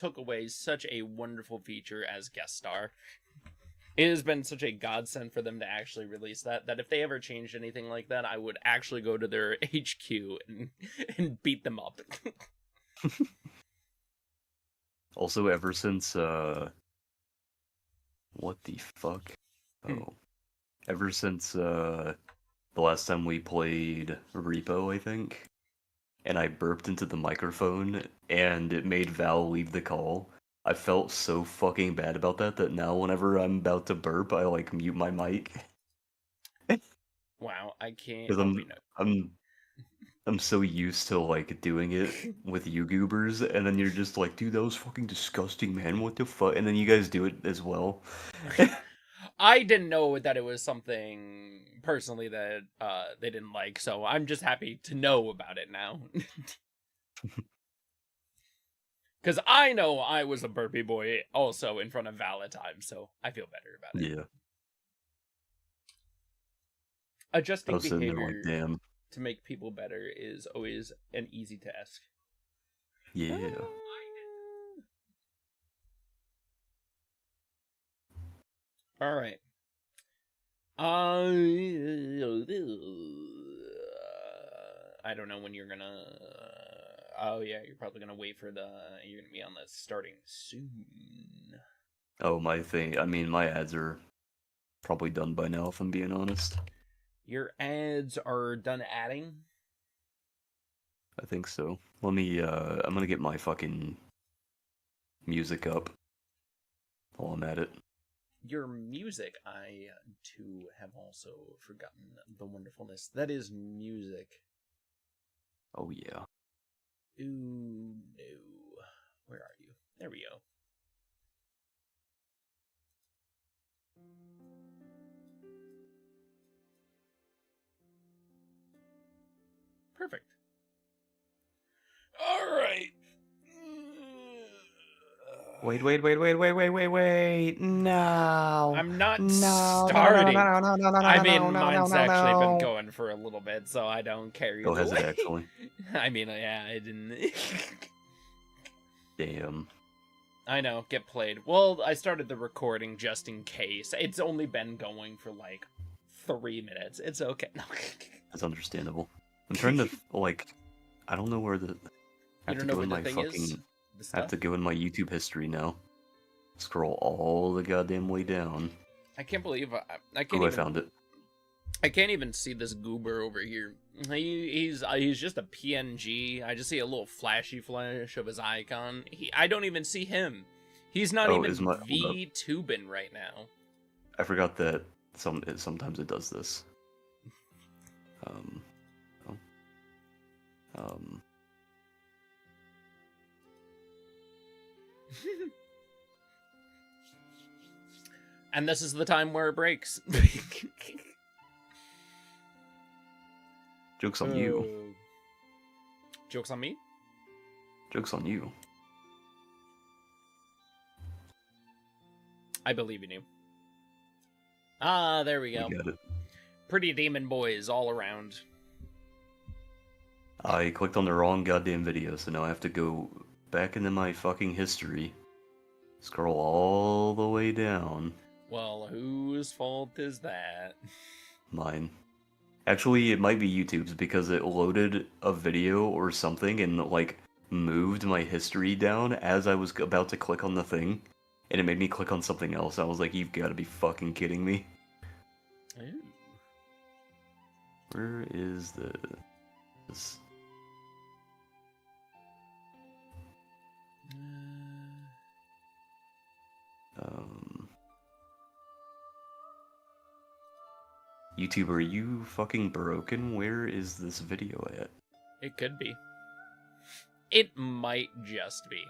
took away such a wonderful feature as guest star. It has been such a godsend for them to actually release that if they ever changed anything like that, I would actually go to their HQ and beat them up. Also, ever since, what the fuck? Oh. Ever since, the last time we played Repo, I think, and I burped into the microphone, and it made Val leave the call, I felt so fucking bad about that now whenever I'm about to burp, I, like, mute my mic. Wow, I can't... Because I'm so used to, like, doing it with you goobers, and then you're just like, dude, that was fucking disgusting, man, what the fuck? And then you guys do it as well. I didn't know that it was something, personally, that they didn't like, so I'm just happy to know about it now. Because I know I was a burpy boy also in front of Val at times, so I feel better about it. Yeah. Adjusting behavior like, damn. to make people better is always an easy task. Yeah. All right. I don't know when you're gonna... Oh yeah, you're probably gonna wait for you're gonna be on the starting soon. Oh, my thing. I mean, my ads are probably done by now, if I'm being honest. Your ads are done adding? I think so. Let me, I'm gonna get my fucking music up while I'm at it. Your music, I too have also forgotten the wonderfulness that is music. Oh yeah. Ooh, no. Where are you? There we go. Perfect. All right. Wait. No. I'm not starting. I mean, mine's actually been going for a little bit, so I don't care. Oh, has it actually? I mean, yeah, I didn't. Damn. I know, get played. Well, I started the recording just in case. It's only been going for like 3 minutes. It's okay. That's understandable. I'm trying to, like, I don't know where the... I have to go in my fucking... I have to go in my YouTube history now. Scroll all the goddamn way down. I can't believe I can't. Oh, I found it. I can't even see this goober over here. He's just a PNG. I just see a little flashy flash of his icon. I don't even see him. He's not even VTubing right now. I forgot that sometimes it does this. And this is the time where it breaks. Joke's on you. Joke's on me? Joke's on you. I believe in you. Ah, there we go. You got it. Pretty demon boys all around. I clicked on the wrong goddamn video, so now I have to go back into my fucking history. Scroll all the way down. Well, whose fault is that? Mine. Actually, it might be YouTube's because it loaded a video or something and, like, moved my history down as I was about to click on the thing. And it made me click on something else. I was like, you've got to be fucking kidding me. Ooh. Where is this? YouTube, are you fucking broken? Where is this video at? It could be. It might just be.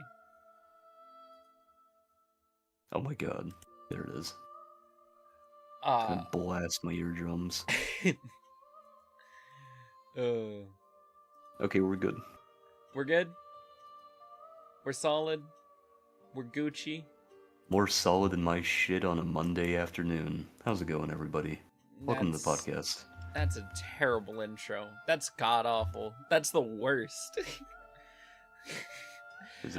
Oh my god. There it is. It's gonna blast my eardrums. Okay, we're good. We're good? We're solid? We're Gucci? More solid than my shit on a Monday afternoon. How's it going, everybody? Welcome to the podcast. That's a terrible intro. That's god-awful. That's the worst.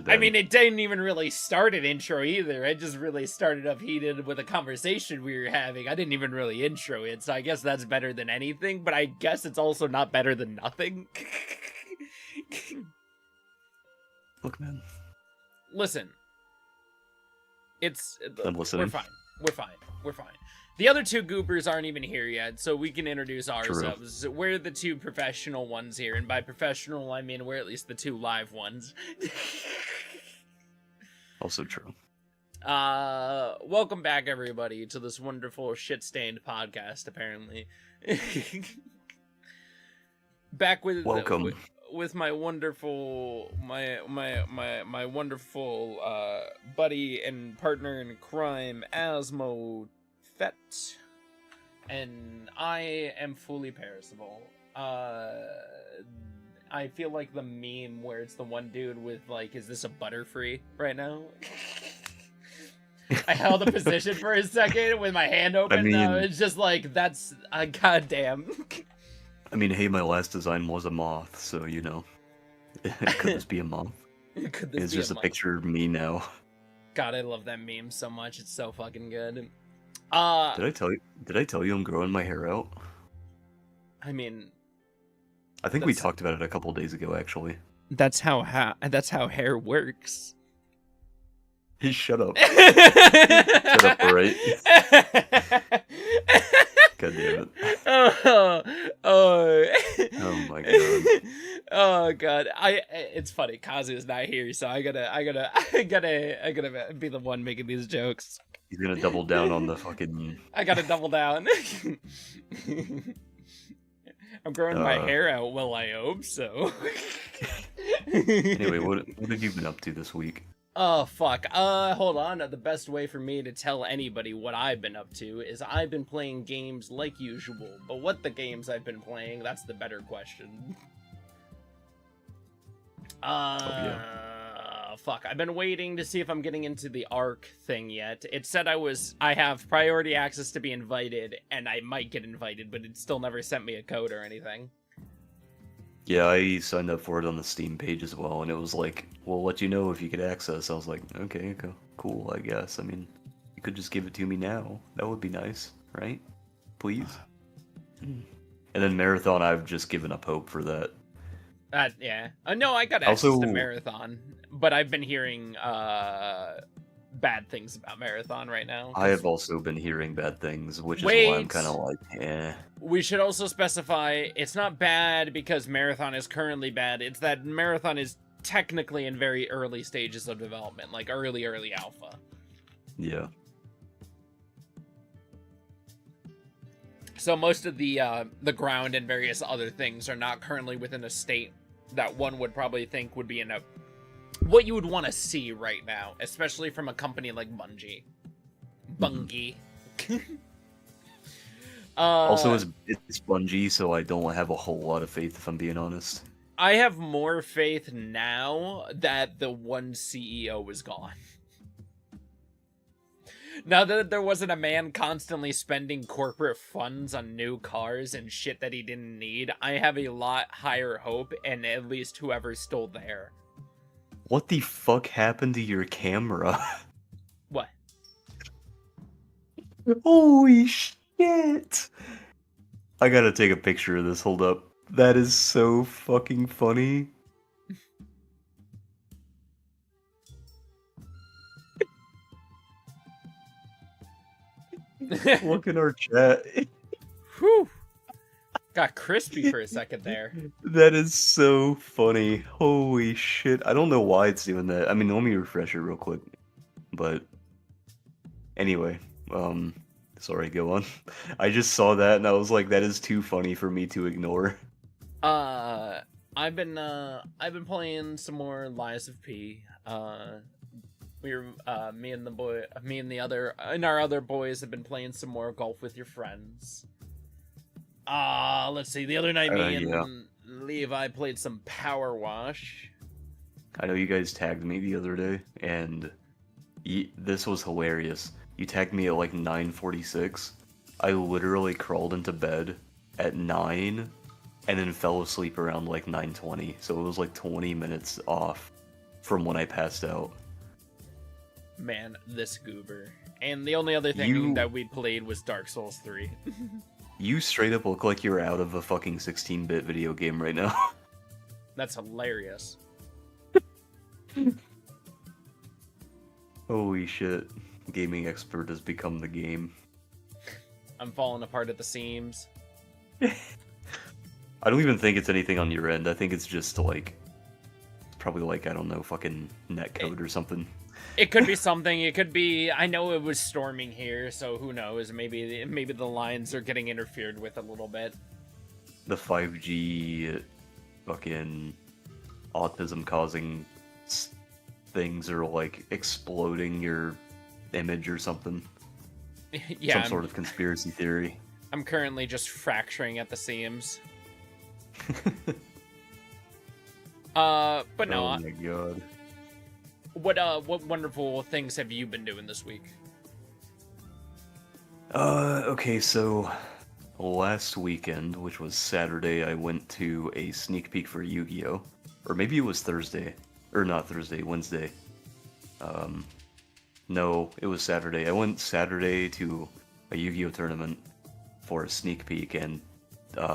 I mean, it didn't even really start an intro either. It just really started up heated with a conversation we were having. I didn't even really intro it, so I guess that's better than anything, but I guess it's also not better than nothing. Look, man. Listen. I'm listening. We're fine. The other two goobers aren't even here yet, so we can introduce ourselves. True. We're the two professional ones here, and by professional, I mean we're at least the two live ones. Also true. Welcome back, everybody, to this wonderful shit-stained podcast, apparently. Back with... Welcome. With my wonderful, my wonderful buddy and partner in crime, Asmo Fett, and I am Fooly Perishable. I feel like the meme where it's the one dude with like, is this a Butterfree right now? I held a position for a second with my hand open. I mean, it's just like, that's a goddamn. I mean, hey, my last design was a moth, so, you know. Could this be a moth? It's just a picture of me now. God, I love that meme so much. It's so fucking good. Did I tell you I'm growing my hair out? I mean... I think we talked about it a couple days ago, actually. That's how hair works. Shut up. Shut up, alright? God damn it. Oh my god. Oh god. It's funny, Kazu is not here, so I gotta be the one making these jokes. He's gonna double down on the fucking... I gotta double down. I'm growing my hair out, well, I hope so. Anyway, what have you been up to this week? Oh, fuck. Hold on. The best way for me to tell anybody what I've been up to is I've been playing games like usual. But what the games I've been playing, that's the better question. Fuck. I've been waiting to see if I'm getting into the ARC thing yet. It said I have priority access to be invited, and I might get invited, but it still never sent me a code or anything. Yeah, I signed up for it on the Steam page as well, and it was like, we'll let you know if you get access. I was like, okay, cool, I guess. I mean, you could just give it to me now. That would be nice, right? Please? And then Marathon, I've just given up hope for that. Yeah. No, I got access to Marathon, but I've been hearing bad things about Marathon right now. I have also been hearing bad things, which is why I'm kind of like, eh. We should also specify, it's not bad because Marathon is currently bad. It's that Marathon is technically in very early stages of development, like early alpha. Yeah. So most of the ground and various other things are not currently within a state that one would probably think would be in what you would want to see right now, especially from a company like Bungie. Also, it's Bungie, so I don't have a whole lot of faith, if I'm being honest. I have more faith now that the one CEO is gone. Now that there wasn't a man constantly spending corporate funds on new cars and shit that he didn't need, I have a lot higher hope in at least whoever's still there. What the fuck happened to your camera? What? Holy shit! I gotta take a picture of this, hold up. That is so fucking funny. Look in our chat. Whew. Got crispy for a second there. That is so funny. Holy shit. I don't know why it's doing that. I mean, let me refresh it real quick. But anyway, sorry, go on. I just saw that and I was like, that is too funny for me to ignore. I've been playing some more Lies of P. Me and our other boys have been playing some more Golf with Your Friends. Let's see. The other night, me and Levi played some Power Wash. I know you guys tagged me the other day, and this was hilarious. You tagged me at like 9:46. I literally crawled into bed at 9, and then fell asleep around like 9:20. So it was like 20 minutes off. from when I passed out. Man, this goober. And the only other thing that we played was Dark Souls 3. You straight up look like you're out of a fucking 16-bit video game right now. That's hilarious. Holy shit. Gaming expert has become the game. I'm falling apart at the seams. I don't even think it's anything on your end. I think it's just like, probably like, I don't know, fucking netcode or something. It could be something. It could be. I know it was storming here, so who knows? Maybe the lines are getting interfered with a little bit. The 5G fucking autism causing things are like exploding your image or something. Yeah, some sort of conspiracy theory. I'm currently just fracturing at the seams. But no. Oh my god. What wonderful things have you been doing this week? Okay, so last weekend, which was Saturday, I went to a sneak peek for Yu-Gi-Oh! Or maybe it was Thursday. Or not Thursday, Wednesday. No, it was Saturday. I went Saturday to a Yu-Gi-Oh! Tournament for a sneak peek, and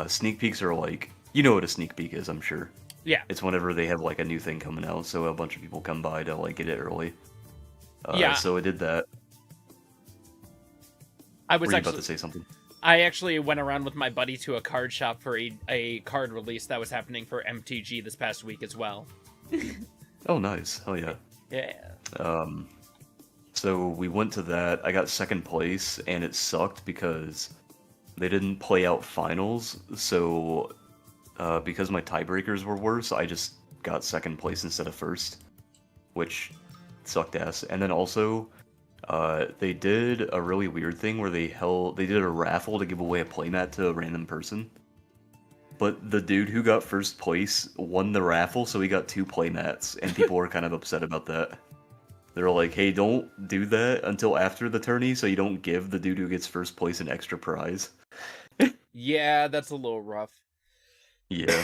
sneak peeks are like, you know what a sneak peek is, I'm sure. Yeah. It's whenever they have like a new thing coming out, so a bunch of people come by to like get it early. Yeah. So I did that. Were you about to say something? I actually went around with my buddy to a card shop for a card release that was happening for MTG this past week as well. Oh, nice. Hell yeah. Yeah. So we went to that. I got second place, and it sucked because they didn't play out finals. So because my tiebreakers were worse, I just got second place instead of first, which sucked ass. And then also, they did a really weird thing where they did a raffle to give away a playmat to a random person. But the dude who got first place won the raffle, so he got 2 playmats, and people were kind of upset about that. They're like, hey, don't do that until after the tourney, so you don't give the dude who gets first place an extra prize. Yeah, that's a little rough. Yeah.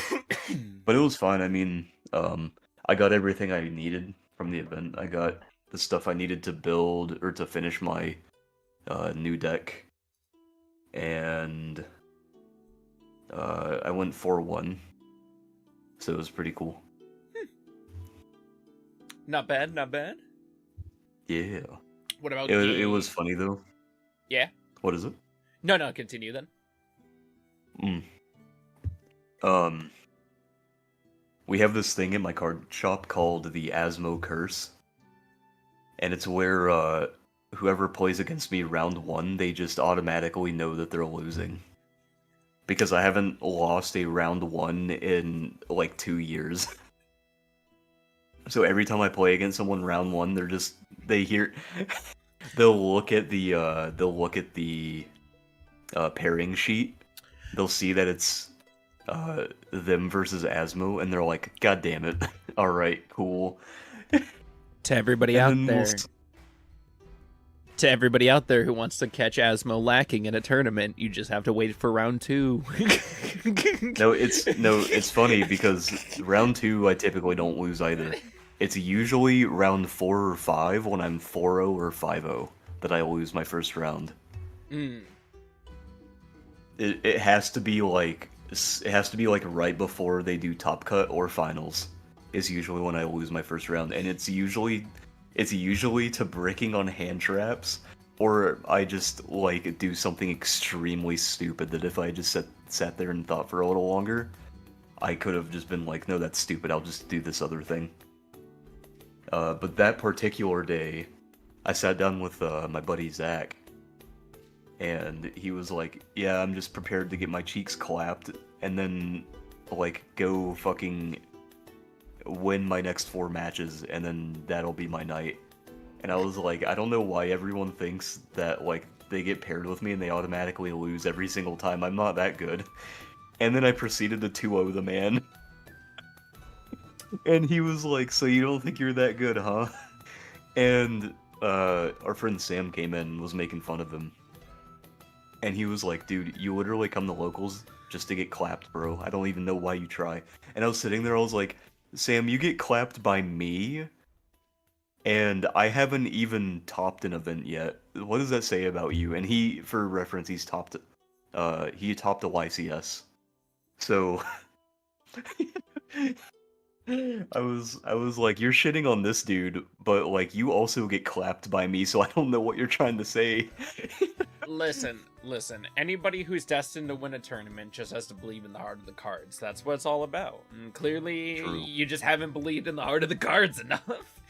But it was fine. I mean, I got everything I needed from the event. I got the stuff I needed to build, or to finish my new deck. And I went 4-1. So it was pretty cool. Not bad, not bad. Yeah. What about it was funny though. Yeah? What is it? No, continue then. We have this thing in my card shop called the Asmo Curse. And it's where whoever plays against me round 1, they just automatically know that they're losing. Because I haven't lost a round 1 in like 2 years. So every time I play against someone round 1, they'll look at the pairing sheet. They'll see that it's them versus Asmo, and they're like, God damn it. Alright, cool. To everybody out there. To everybody out there who wants to catch Asmo lacking in a tournament, you just have to wait for round 2. No, it's funny because round 2 I typically don't lose either. It's usually round 4 or 5 when I'm 4-0 or 5-0 that I lose my first round. It has to be like right before they do Top Cut or finals is usually when I lose my first round, and it's usually to bricking on hand traps, or I just like do something extremely stupid that if I just sat there and thought for a little longer, I could have just been like, no, that's stupid, I'll just do this other thing. But that particular day, I sat down with my buddy Zach, and he was like, yeah, I'm just prepared to get my cheeks clapped, and then, like, go fucking win my next 4 matches, and then that'll be my night. And I was like, I don't know why everyone thinks that, like, they get paired with me and they automatically lose every single time. I'm not that good. And then I proceeded to 2-0 the man. And he was like, so you don't think you're that good, huh? And our friend Sam came in and was making fun of him. And he was like, dude, you literally come to locals just to get clapped, bro. I don't even know why you try. And I was sitting there, I was like, Sam, you get clapped by me, and I haven't even topped an event yet. What does that say about you? And he, for reference, he topped a YCS. So I was like, you're shitting on this dude, but like you also get clapped by me, so I don't know what you're trying to say. Listen. Anybody who's destined to win a tournament just has to believe in the heart of the cards. That's what it's all about. And clearly, True. You just haven't believed in the heart of the cards enough.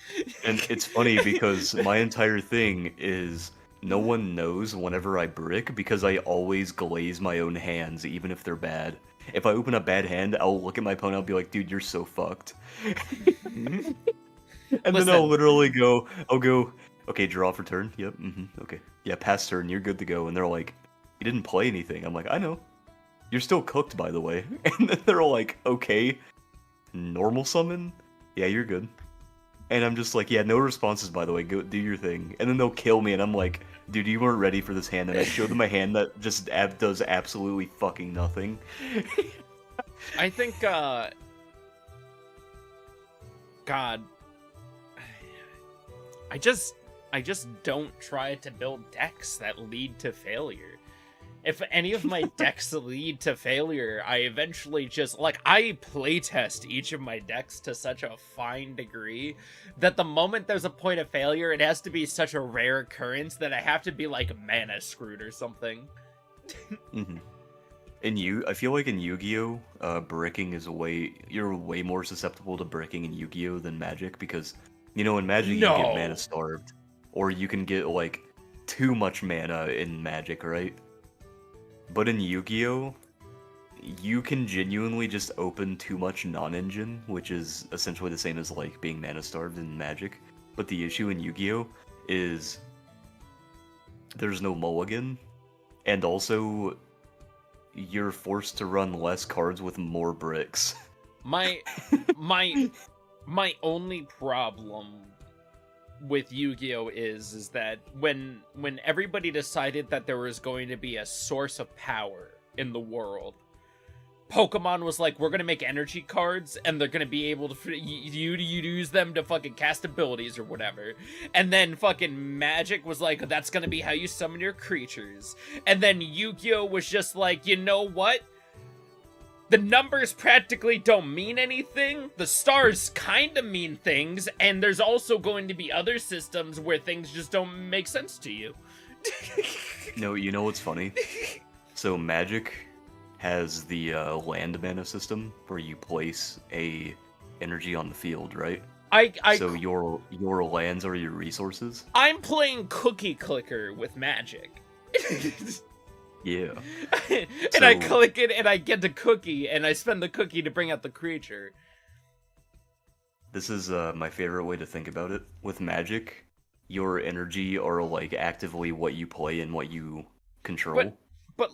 And it's funny because my entire thing is no one knows whenever I brick because I always glaze my own hands, even if they're bad. If I open a bad hand, I'll look at my opponent, I'll be like, dude, you're so fucked. And then I'll literally go, okay, draw for turn, yep, okay. Yeah, pass turn, you're good to go. And they're like, you didn't play anything. I'm like, I know. You're still cooked, by the way. And then they're like, okay, normal summon? Yeah, you're good. And I'm just like, yeah, no responses, by the way, go do your thing. And then they'll kill me, and I'm like, dude, you weren't ready for this hand. And I show them a hand that just does absolutely fucking nothing. I think, God, I just don't try to build decks that lead to failure. If any of my decks lead to failure, I eventually just, like, I playtest each of my decks to such a fine degree that the moment there's a point of failure, it has to be such a rare occurrence that I have to be, like, mana screwed or something. I feel like in Yu-Gi-Oh, bricking is you're way more susceptible to bricking in Yu-Gi-Oh than Magic, because, you know, in Magic you get mana starved, or you can get, like, too much mana in Magic, right? But in Yu-Gi-Oh, you can genuinely just open too much non-engine, which is essentially the same as, like, being mana-starved in Magic. But the issue in Yu-Gi-Oh is there's no mulligan, and also you're forced to run less cards with more bricks. My only problem with Yu-Gi-Oh is that when everybody decided that there was going to be a source of power in the world, Pokemon was like, we're gonna make energy cards and they're gonna be able to you use them to fucking cast abilities or whatever. And then fucking Magic was like, that's gonna be how you summon your creatures. And then Yu-Gi-Oh was just like, you know what? The numbers practically don't mean anything, the stars kind of mean things, and there's also going to be other systems where things just don't make sense to you. No, you know what's funny? So Magic has the land mana system where you place a energy on the field, right? So your lands are your resources? I'm playing Cookie Clicker with Magic. Yeah. And I click it and I get the cookie and I spend the cookie to bring out the creature. This is my favorite way to think about it. With Magic, your energy are like actively what you play and what you control. But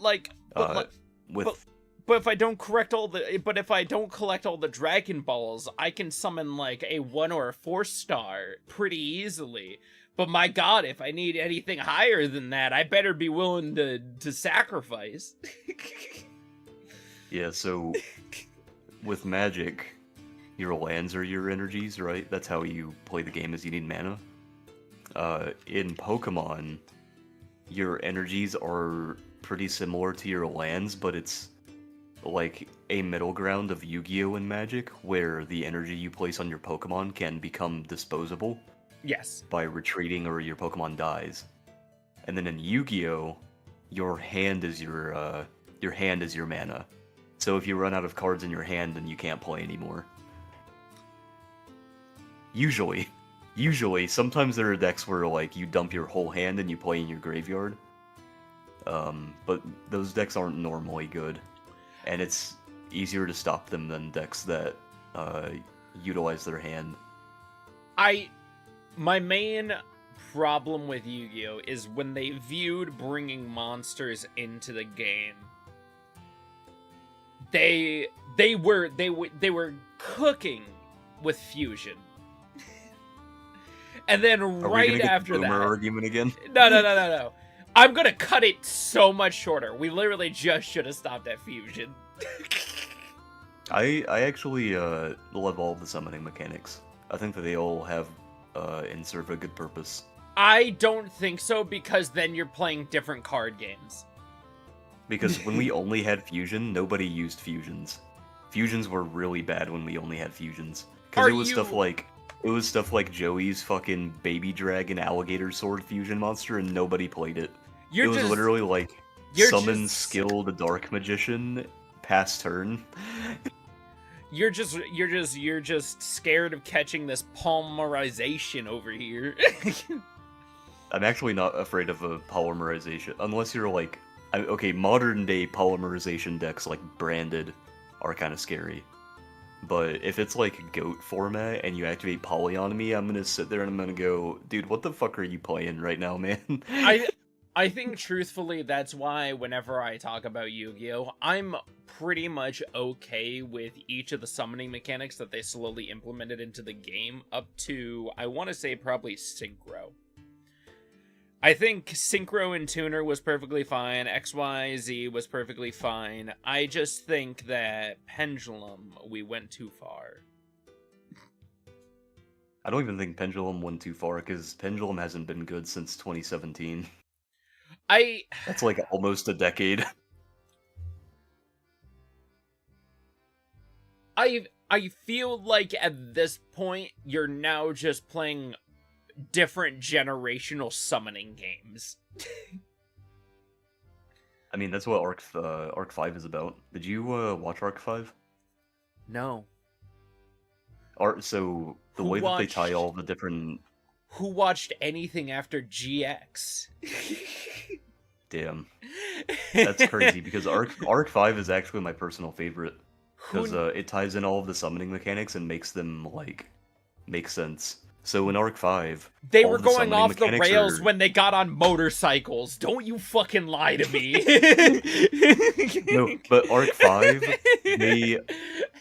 if I don't collect all the Dragon Balls, I can summon like a 1 or a 4-star pretty easily. But my god, if I need anything higher than that, I better be willing to sacrifice. Yeah, so with Magic, your lands are your energies, right? That's how you play the game, is you need mana. In Pokemon, your energies are pretty similar to your lands, but it's like a middle ground of Yu-Gi-Oh! And Magic, where the energy you place on your Pokemon can become disposable. Yes. By retreating or your Pokemon dies. And then in Yu-Gi-Oh, your hand is your mana. So if you run out of cards in your hand, then you can't play anymore. Usually. Sometimes there are decks where like you dump your whole hand and you play in your graveyard. But those decks aren't normally good. And it's easier to stop them than decks that utilize their hand. My main problem with Yu-Gi-Oh! Is when they viewed bringing monsters into the game. They were cooking with fusion. And then right after that, argument again? No. I'm gonna cut it so much shorter. We literally just should have stopped at fusion. I actually love all the summoning mechanics. I think that they all have and serve a good purpose. I don't think so, because then you're playing different card games. Because when we only had fusion, nobody used fusions. Fusions were really bad when we only had fusions. Because it was stuff like Joey's fucking baby dragon alligator sword fusion monster, and nobody played it. It was literally like summon skilled dark magician past turn. You're just scared of catching this polymerization over here. I'm actually not afraid of a polymerization, unless you're like, okay, modern day polymerization decks like Branded are kind of scary. But if it's like GOAT format and you activate Poly on me, I'm gonna sit there and I'm gonna go, dude, what the fuck are you playing right now, man? I think truthfully that's why whenever I talk about Yu-Gi-Oh, I'm pretty much okay with each of the summoning mechanics that they slowly implemented into the game up to, I want to say, probably Synchro. I think Synchro and Tuner was perfectly fine, XYZ was perfectly fine. I just think that Pendulum, we went too far. I don't even think Pendulum went too far, because Pendulum hasn't been good since 2017. That's like almost a decade. I feel like at this point, you're now just playing different generational summoning games. I mean, that's what Arc 5 is about. Did you watch Arc 5? No. So the way that they tie all the different... Who watched anything after GX? Damn. That's crazy, because Arc 5 is actually my personal favorite. Because it ties in all of the summoning mechanics and makes them, like, make sense. So in Arc 5... They were going off the rails when they got on motorcycles. Don't you fucking lie to me. No, but Arc 5,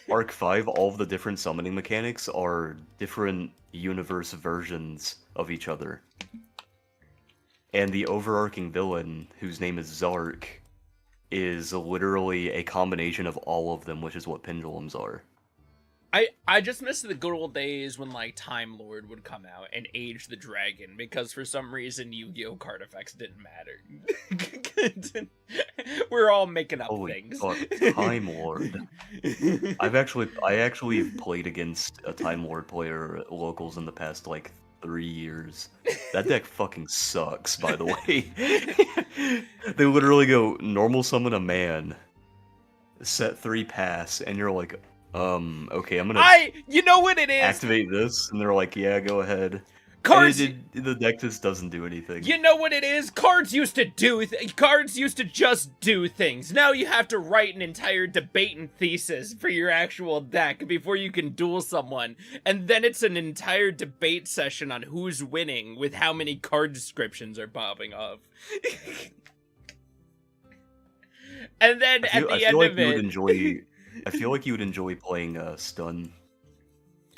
Arc 5, all of the different summoning mechanics are different universe versions of each other. And the overarching villain, whose name is Zark, is literally a combination of all of them, which is what pendulums are. I just miss the good old days when, like, Time Lord would come out and age the dragon, because for some reason Yu-Gi-Oh! Card effects didn't matter. We're all making up things. Fuck, Time Lord. I actually played against a Time Lord player at locals in the past, like, 3 years. That deck fucking sucks, by the way. They literally go, normal summon a man, set 3 pass, and you're like, okay, I'm gonna you know what it is? Activate this, and they're like, yeah, go ahead. Cards... The deck just doesn't do anything. You know what it is? Cards used to just do things. Now you have to write an entire debate and thesis for your actual deck before you can duel someone. And then it's an entire debate session on who's winning with how many card descriptions are popping up. And then at the end of it... I feel like you would enjoy playing Stun.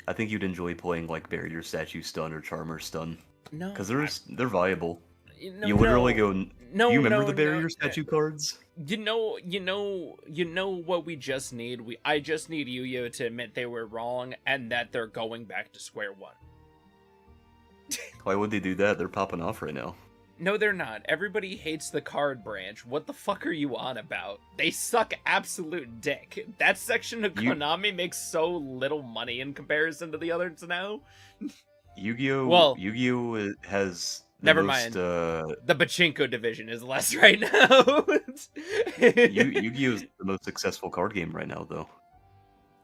I think you'd enjoy playing like Barrier Statue Stun or Charmer Stun. No, because they're viable. You literally go. No, you remember the Barrier Statue cards? You know what we just need. I just need Yu-Gi-Oh to admit they were wrong and that they're going back to square one. Why would they do that? They're popping off right now. No, they're not. Everybody hates the card branch. What the fuck are you on about? They suck absolute dick. That section of Konami makes so little money in comparison to the others now. Yu-Gi-Oh has never mind. The Pachinko division is less right now. Yu-Gi-Oh is the most successful card game right now, though.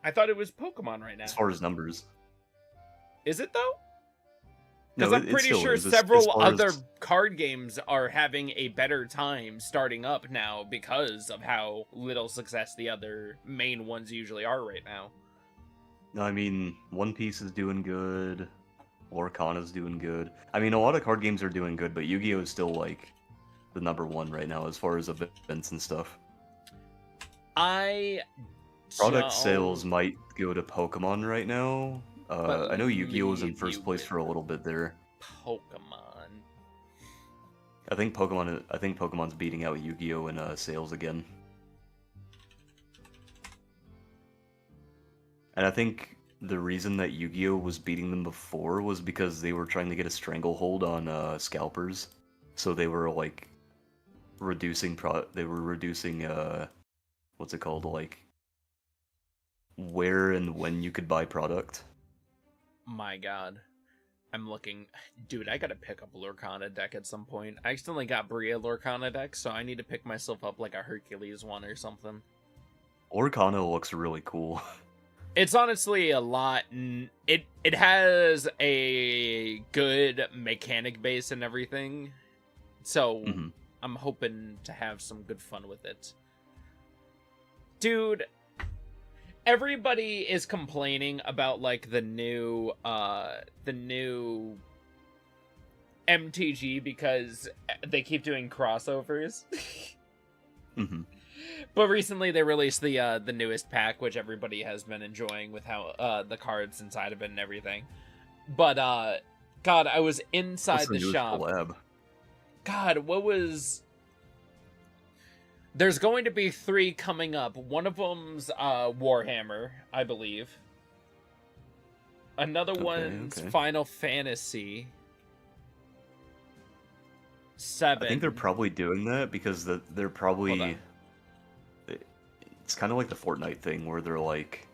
I thought it was Pokemon right now. As far as numbers. Is it, though? Because I'm pretty sure several other card games are having a better time starting up now because of how little success the other main ones usually are right now. No, I mean, One Piece is doing good. Lorcana's doing good. I mean, a lot of card games are doing good, but Yu-Gi-Oh is still, like, the #1 right now as far as events and stuff. Product sales might go to Pokemon right now. I know Yu-Gi-Oh was in first place for a little bit there. Pokemon. I think Pokemon's beating out Yu-Gi-Oh in sales again. And I think the reason that Yu-Gi-Oh was beating them before was because they were trying to get a stranglehold on scalpers. So they were like reducing what's it called, like where and when you could buy product. My god. I'm looking... Dude, I gotta pick up a Lorcana deck at some point. I accidentally got Bria Lorcana deck, so I need to pick myself up like a Hercules one or something. Lorcana looks really cool. It's honestly a lot... It has a good mechanic base and everything. So, I'm hoping to have some good fun with it. Dude... Everybody is complaining about, like, the new MTG because they keep doing crossovers. But recently they released the newest pack, which everybody has been enjoying with how the cards inside of it and everything. But God, I was inside the shop. Collab? God, what was... There's going to be 3 coming up. One of them's Warhammer, I believe. Another one's Final Fantasy 7. I think they're probably doing that because they're probably... It's kind of like the Fortnite thing where they're like,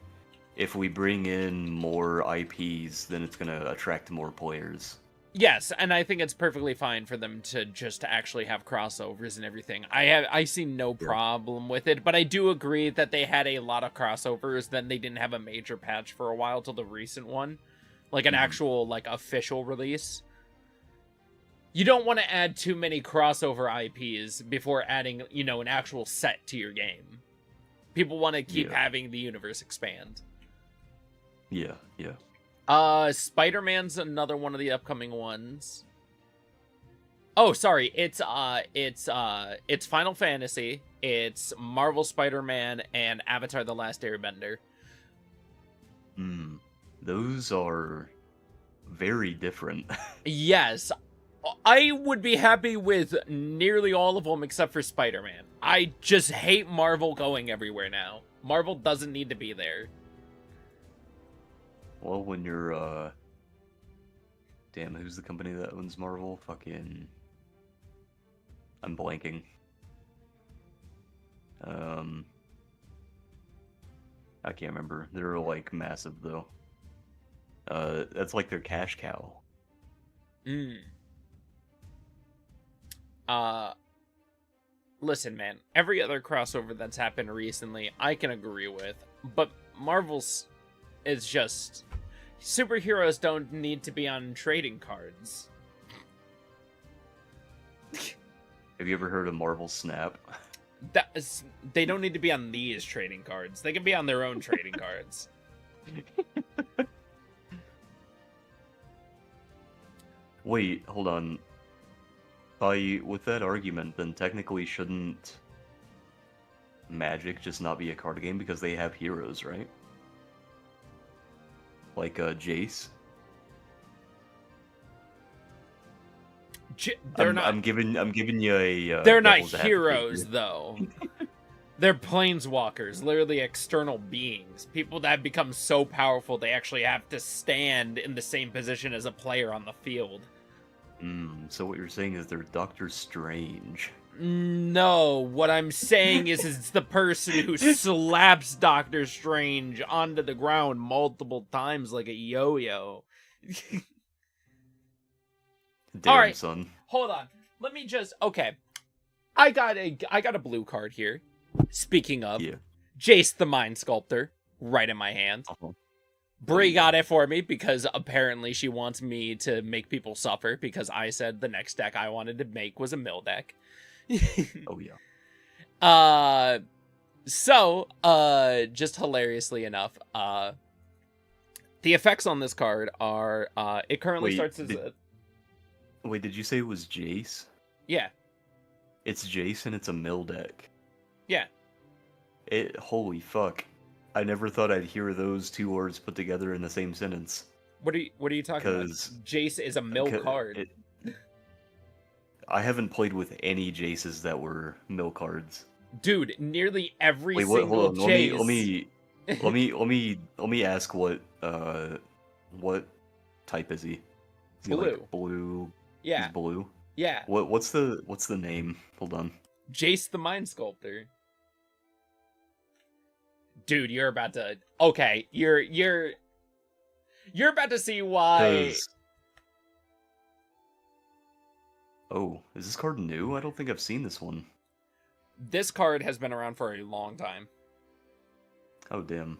if we bring in more IPs, then it's going to attract more players. Yes, and I think it's perfectly fine for them to just actually have crossovers and everything. I see no problem with it, but I do agree that they had a lot of crossovers, then they didn't have a major patch for a while till the recent one. Like an actual, like, official release. You don't want to add too many crossover IPs before adding, you know, an actual set to your game. People want to keep having the universe expand. Yeah. Spider-Man's another one of the upcoming ones. Oh, sorry. It's Final Fantasy, it's Marvel Spider-Man, and Avatar: The Last Airbender. Those are very different. Yes. I would be happy with nearly all of them except for Spider-Man. I just hate Marvel going everywhere now. Marvel doesn't need to be there. Well, when you're, damn, who's the company that owns Marvel? Fucking... I'm blanking. I can't remember. They're, like, massive, though. That's like their cash cow. Listen, man, every other crossover that's happened recently, I can agree with, but Marvel's is just... Superheroes don't need to be on trading cards. Have you ever heard of Marvel Snap? They don't need to be on these trading cards. They can be on their own trading cards. Wait, hold on. With that argument, then technically shouldn't Magic just not be a card game because they have heroes, right? Like Jace. They're not. I'm giving you a. They're not heroes, though. They're planeswalkers, literally external beings. People that become so powerful they actually have to stand in the same position as a player on the field. So what you're saying is they're Doctor Strange. No, what I'm saying is it's the person who slaps Doctor Strange onto the ground multiple times like a yo-yo. Damn, all right, son. Hold on. Let me just... Okay. I got a blue card here. Speaking of, Jace the Mind Sculptor, right in my hand. Brie got it for me because apparently she wants me to make people suffer because I said the next deck I wanted to make was a mill deck. Oh, yeah. Just hilariously enough, the effects on this card are, it currently starts as a... Wait, did you say it was Jace? Yeah. It's Jace and it's a mill deck. Yeah. Holy fuck. I never thought I'd hear those two words put together in the same sentence. What are you talking about? Jace is a mill card. I haven't played with any Jaces that were mill cards. Dude, nearly every single Jace... let me ask what type is he? Is he Blue. like blue? Yeah. He's blue. Yeah. What's the name? Hold on. Jace the Mind Sculptor. Dude, you're about to. Okay, you're about to see why. Oh, is this card new? I don't think I've seen this one. This card has been around for a long time. Oh damn.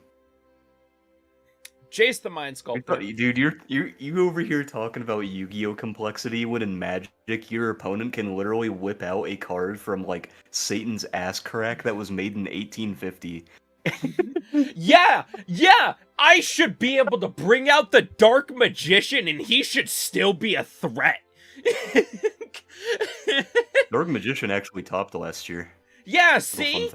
Jace the Mind Sculptor. Dude, you over here talking about Yu-Gi-Oh complexity when in Magic your opponent can literally whip out a card from like Satan's ass crack that was made in 1850. Yeah! I should be able to bring out the Dark Magician and he should still be a threat. Dark Magician actually topped last year. Yeah, see?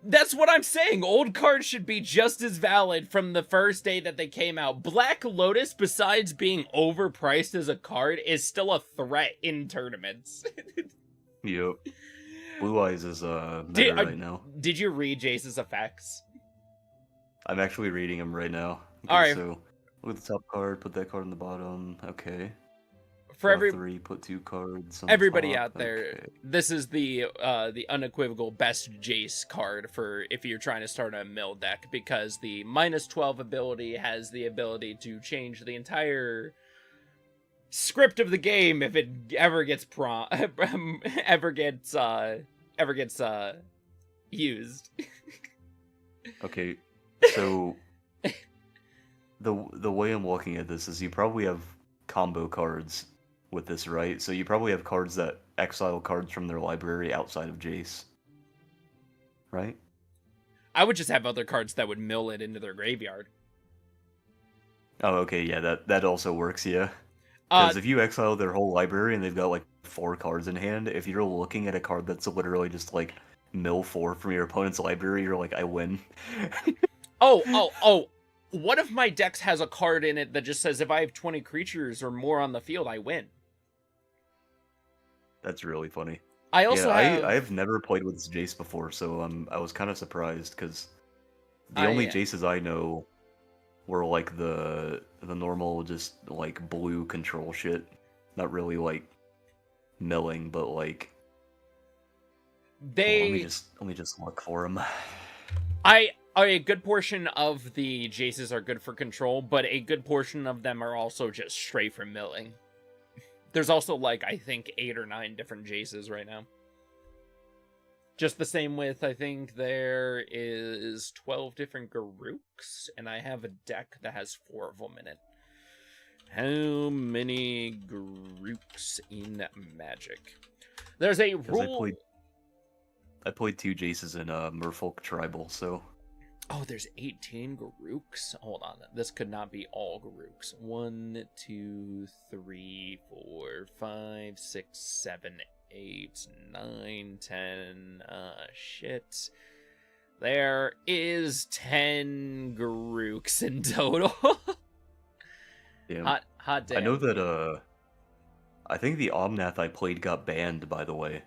That's what I'm saying. Old cards should be just as valid from the first day that they came out. Black Lotus, besides being overpriced as a card, is still a threat in tournaments. Yep. Blue Eyes is meta right now. Did you read Jace's effects? I'm actually reading them right now. Okay, alright. So, look at the top card, put that card on the bottom. Okay. For three, put 2 cards on everybody top. out there, okay. This is the unequivocal best Jace card for if you're trying to start a mill deck, because the -12 ability has the ability to change the entire script of the game if it ever gets used. Okay, so the way I'm looking at this is you probably have combo cards with this, right? So you probably have cards that exile cards from their library outside of Jace, right? I would just have other cards that would mill it into their graveyard. Oh, okay, yeah, that also works, yeah. Because if you exile their whole library and they've got like 4 cards in hand, if you're looking at a card that's literally just like mill 4 from your opponent's library, you're like, I win. Oh. What if my deck has a card in it that just says if I have 20 creatures or more on the field, I win? That's really funny. I also I've never played with Jace before, so I was kind of surprised because the only Jaces I know were like the normal just like blue control shit, not really like milling, but like let me just look for them. A good portion of the Jaces are good for control, but a good portion of them are also just straight for milling. There's also, like, I think 8 or 9 different Jaces right now. Just the same with, I think there is 12 different Garooks, and I have a deck that has 4 of them in it. How many Garooks in Magic? There's a rule... I played 2 Jaces in Merfolk Tribal, so... Oh, there's 18 Garooks? Hold on. This could not be all Garooks. 1, 2, 3, 4, 5, 6, 7, 8, 9, 10. Shit. There is 10 Garooks in total. Damn. Hot damn. I know that, I think the Omnath I played got banned, by the way.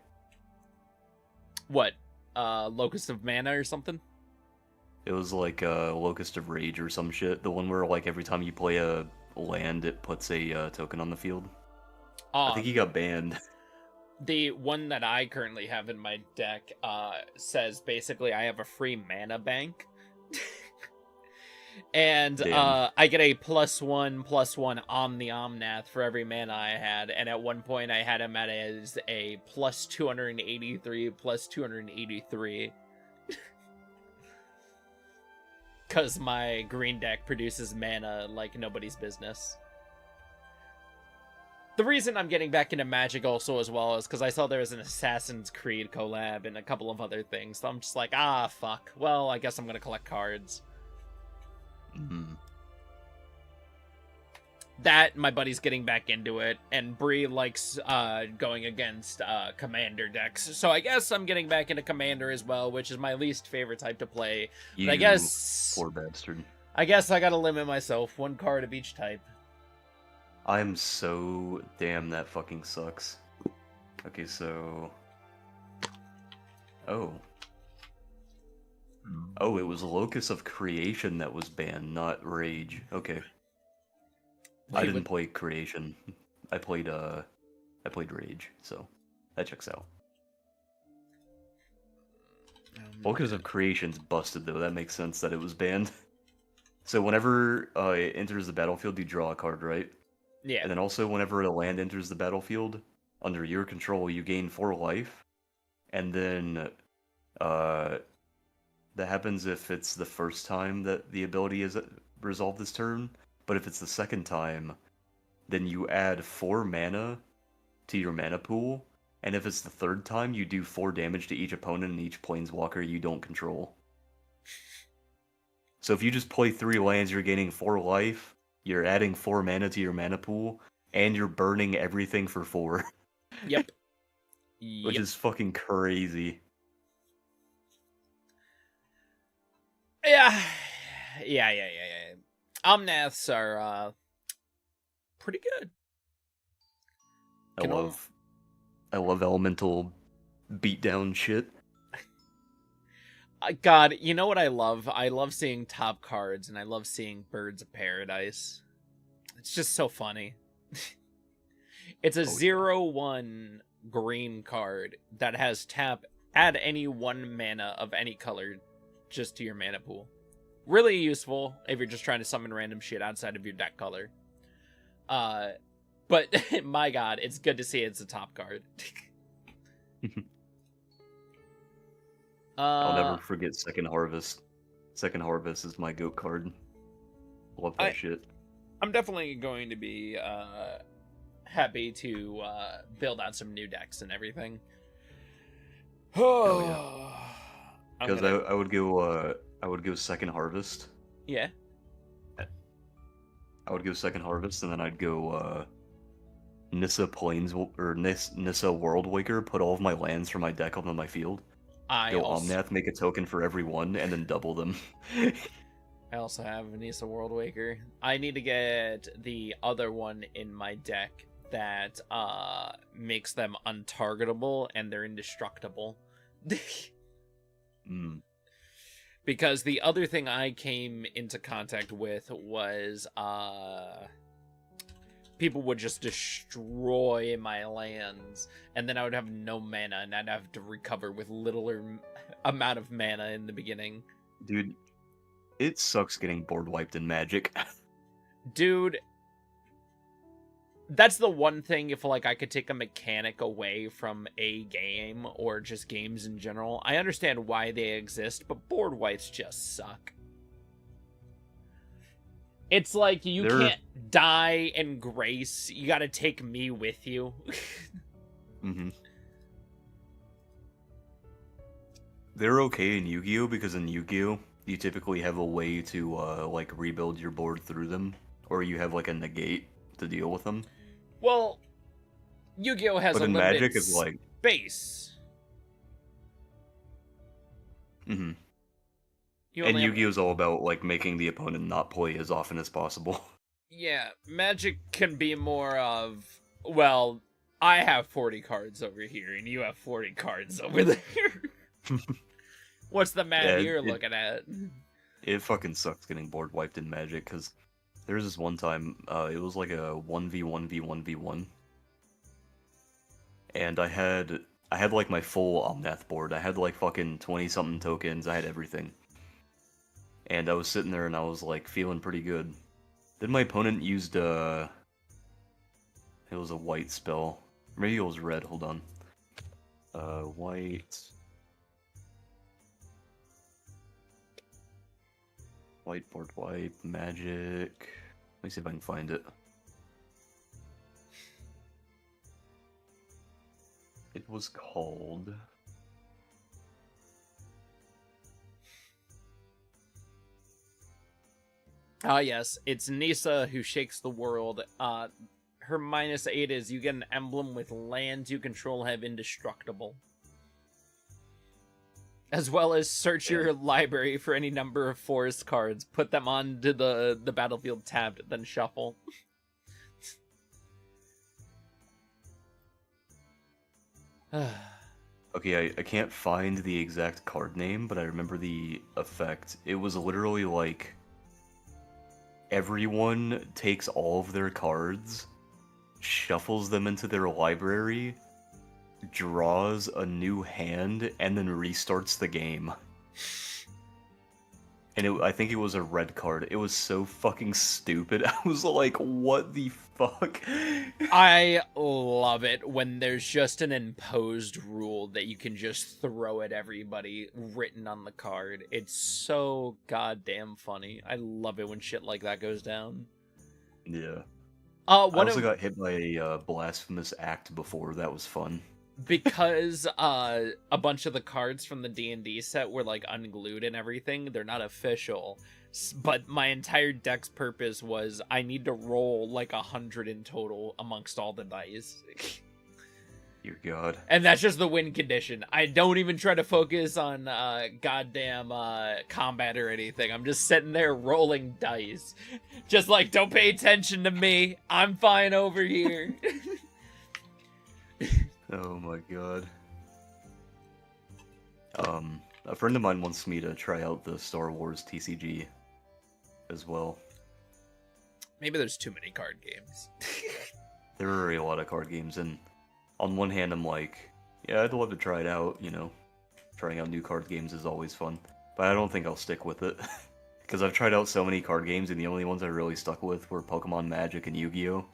What? Locust of Mana or something? It was like Locust of Rage or some shit. The one where like every time you play a land, it puts a token on the field. I think he got banned. The one that I currently have in my deck says basically I have a free mana bank. And I get a +1/+1 on the Omnath for every mana I had. And at one point I had him at as a +283/+283. Because my green deck produces mana like nobody's business. The reason I'm getting back into Magic also as well is because I saw there was an Assassin's Creed collab and a couple of other things. So I'm just like, fuck. Well, I guess I'm going to collect cards. Mm-hmm. That, my buddy's getting back into it, and Bree likes going against Commander decks. So I guess I'm getting back into Commander as well, which is my least favorite type to play. But I guess... Poor bastard. I guess I gotta limit myself. 1 card of each type. I'm so... Damn, that fucking sucks. Okay, so... Oh. Oh, it was Locus of Creation that was banned, not Rage. Okay. I didn't play Creation. I played Rage, so that checks out. Locus of Creation's busted though. That makes sense that it was banned. So whenever it enters the battlefield, you draw a card, right? Yeah. And then also whenever a land enters the battlefield, under your control, you gain 4 life. And then that happens if it's the first time that the ability is resolved this turn. But if it's the second time, then you add 4 mana to your mana pool. And if it's the third time, you do 4 damage to each opponent and each planeswalker you don't control. So if you just play 3 lands, you're gaining 4 life, you're adding 4 mana to your mana pool, and you're burning everything for 4. Yep. Which is fucking crazy. Yeah. Omnaths are pretty good. I love elemental beatdown shit. God, you know what I love? I love seeing top cards, and I love seeing Birds of Paradise. It's just so funny. It's a 0/1 green card that has tap, add any 1 mana of any color just to your mana pool. Really useful if you're just trying to summon random shit outside of your deck color. But my god, it's good to see it's a top card. I'll never forget Second Harvest. Second Harvest is my GOAT card. Love that shit. I'm definitely going to be happy to build out some new decks and everything. Oh yeah. Because I would go Second Harvest. Yeah. I would go Second Harvest, and then I'd go Nissa Nissa Worldwaker. Put all of my lands from my deck onto my field. Omnath, make a token for every one, and then double them. I also have Nissa Worldwaker. I need to get the other one in my deck that makes them untargetable and they're indestructible. Because the other thing I came into contact with was people would just destroy my lands, and then I would have no mana, and I'd have to recover with littler amount of mana in the beginning. Dude, it sucks getting board wiped in Magic. Dude, that's the one thing, if like I could take a mechanic away from a game, or just games in general, I understand why they exist, but board wipes just suck. It's like you can't die in grace. You gotta take me with you. They're okay in Yu-Gi-Oh! Because in Yu-Gi-Oh! You typically have a way to like rebuild your board through them, or you have like a negate to deal with them. Well, Yu-Gi-Oh! Has a limited Magic is like space. And Yu-Gi-Oh! Is all about like making the opponent not play as often as possible. Yeah, Magic can be more of, well, I have 40 cards over here, and you have 40 cards over there. What's the math you're looking at? It fucking sucks getting board wiped in Magic, because there was this one time, it was like a 1v1v1v1. And I had like my full Omnath board. I had like fucking 20-something tokens. I had everything. And I was sitting there and I was like feeling pretty good. Then my opponent used it was a white spell. Maybe it was red, hold on. White board wipe, Magic. Let me see if I can find it. It was called... Ah, yes. It's Nissa who shakes the world. Her -8 is you get an emblem with lands you control have indestructible. As well as search your library for any number of forest cards, put them onto the battlefield tabbed, then shuffle. Okay, I can't find the exact card name, but I remember the effect. It was literally like everyone takes all of their cards, shuffles them into their library, draws a new hand, and then restarts the game. And I think it was a red card. It was so fucking stupid. I was like, what the fuck? I love it when there's just an imposed rule that you can just throw at everybody written on the card. It's so goddamn funny. I love it when shit like that goes down. Yeah. I also got hit by a blasphemous act before. That was fun. Because a bunch of the cards from the D&D set were like unglued and everything, they're not official. But my entire deck's purpose was I need to roll like 100 in total amongst all the dice. Dear God. And that's just the win condition. I don't even try to focus on goddamn combat or anything. I'm just sitting there rolling dice. Just like, don't pay attention to me. I'm fine over here. Oh my God. A friend of mine wants me to try out the Star Wars TCG as well. Maybe there's too many card games. There are a lot of card games, and on one hand I'm like, yeah, I'd love to try it out, you know. Trying out new card games is always fun. But I don't think I'll stick with it. Because I've tried out so many card games, and the only ones I really stuck with were Pokemon Magic and Yu-Gi-Oh!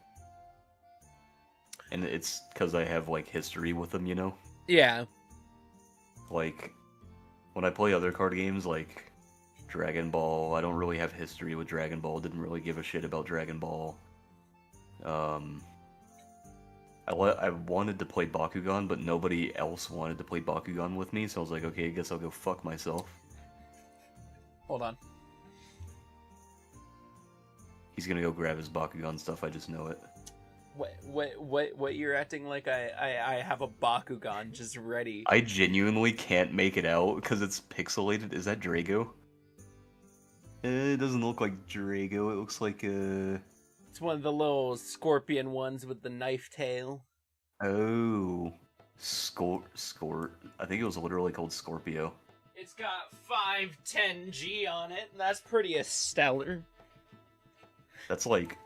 And it's because I have, like, history with them, you know? Yeah. Like, when I play other card games, like Dragon Ball, I don't really have history with Dragon Ball, didn't really give a shit about Dragon Ball. I wanted to play Bakugan, but nobody else wanted to play Bakugan with me, so I was like, okay, I guess I'll go fuck myself. Hold on. He's gonna go grab his Bakugan stuff, I just know it. What you're acting like I have a Bakugan just ready. I genuinely can't make it out because it's pixelated. Is that Drago? It doesn't look like Drago. It looks like It's one of the little scorpion ones with the knife tail. Oh, I think it was literally called Scorpio. It's got 510G on it, and that's pretty stellar. That's like,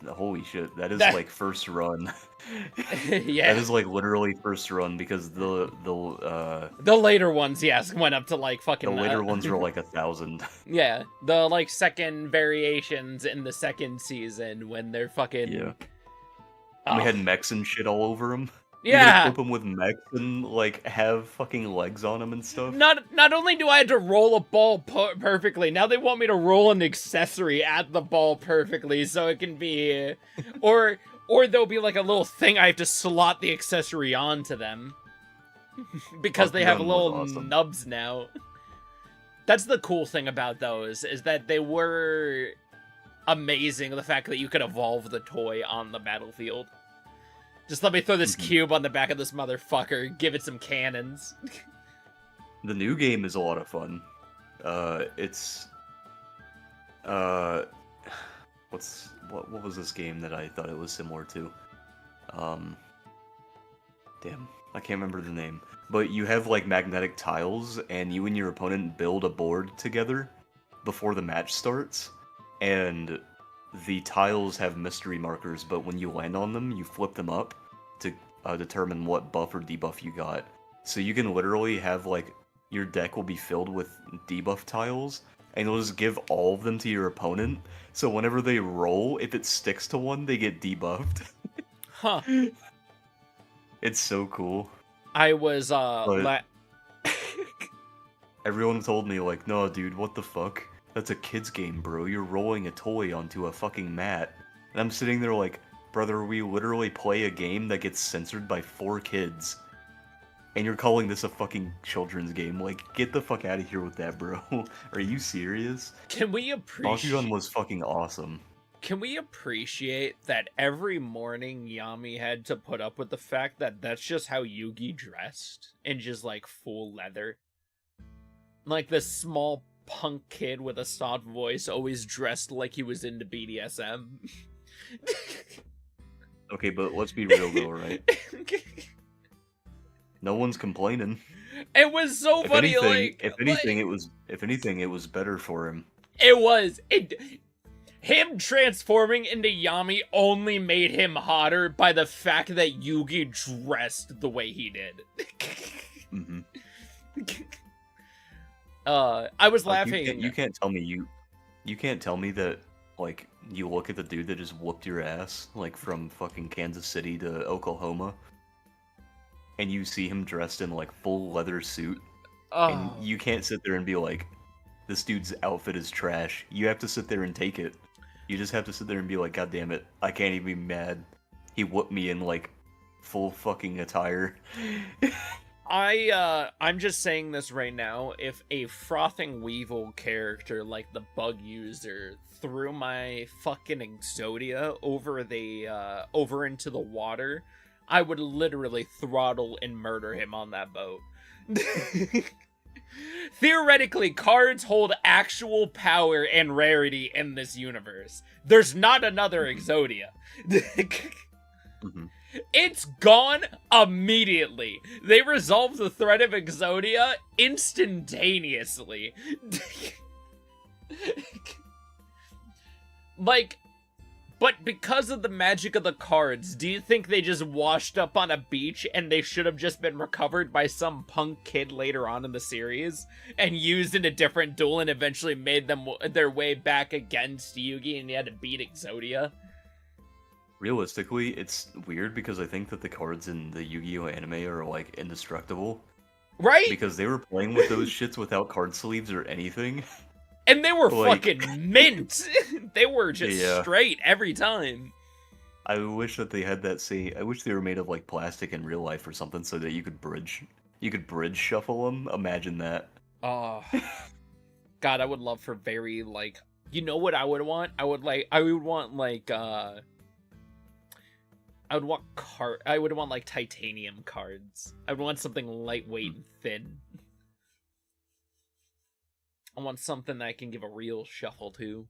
holy shit, that is like first run. Yeah. That is like literally first run because the later ones, yes, went up to like fucking... The later ones were like 1,000. Yeah, the like second variations in the second season when they're fucking... Yeah. And we had mechs and shit all over them. Yeah. You equip them with mechs and like have fucking legs on them and stuff. Not only do I have to roll a ball perfectly, now they want me to roll an accessory at the ball perfectly so it can be... Or there'll be like a little thing I have to slot the accessory onto them. Because they have little nubs now. That's the cool thing about those, is that they were amazing, the fact that you could evolve the toy on the battlefield. Just let me throw this cube on the back of this motherfucker, give it some cannons. The new game is a lot of fun. What was this game that I thought it was similar to? Damn, I can't remember the name. But you have like magnetic tiles, and you and your opponent build a board together before the match starts, and the tiles have mystery markers, but when you land on them, you flip them up to determine what buff or debuff you got. So you can literally have like, your deck will be filled with debuff tiles, and you'll just give all of them to your opponent, so whenever they roll, if it sticks to one, they get debuffed. Huh. It's so cool. I was, Everyone told me, like, no, dude, what the fuck? That's a kid's game, bro. You're rolling a toy onto a fucking mat. And I'm sitting there like, brother, we literally play a game that gets censored by 4 kids. And you're calling this a fucking children's game. Like, get the fuck out of here with that, bro. Are you serious? Can we appreciate... Bakugan was fucking awesome. Can we appreciate that every morning Yami had to put up with the fact that that's just how Yugi dressed? In just, like, full leather? Like, this small punk kid with a soft voice always dressed like he was into BDSM. Okay, but let's be real though, right? No one's complaining. It was so funny. If anything, it was better for him. It was. Him transforming into Yami only made him hotter by the fact that Yugi dressed the way he did. Mm-hmm. I was laughing. You can't tell me that, like, you look at the dude that just whooped your ass, like, from fucking Kansas City to Oklahoma, and you see him dressed in, like, full leather suit, and you can't sit there and be like, this dude's outfit is trash. You have to sit there and take it. You just have to sit there and be like, God damn it, I can't even be mad. He whooped me in, like, full fucking attire. I'm just saying this right now. If a frothing weevil character like the bug user threw my fucking Exodia over into the water, I would literally throttle and murder him on that boat. Theoretically, cards hold actual power and rarity in this universe. There's not another Exodia. Mm-hmm. It's gone immediately. They resolved the threat of Exodia instantaneously. Like, but because of the magic of the cards, do you think they just washed up on a beach and they should have just been recovered by some punk kid later on in the series and used in a different duel and eventually made them their way back against Yugi and he had to beat Exodia? Realistically, it's weird because I think that the cards in the Yu-Gi-Oh anime are, like, indestructible. Right? Because they were playing with those shits without card sleeves or anything. And they were fucking mint. They were just straight every time. I wish that they had that same. I wish they were made of, like, plastic in real life or something, so that you could bridge shuffle them. Imagine that. Oh, God, I would love for very, like, you know what I would want? I would want like titanium cards. I would want something lightweight and thin. I want something that I can give a real shuffle to.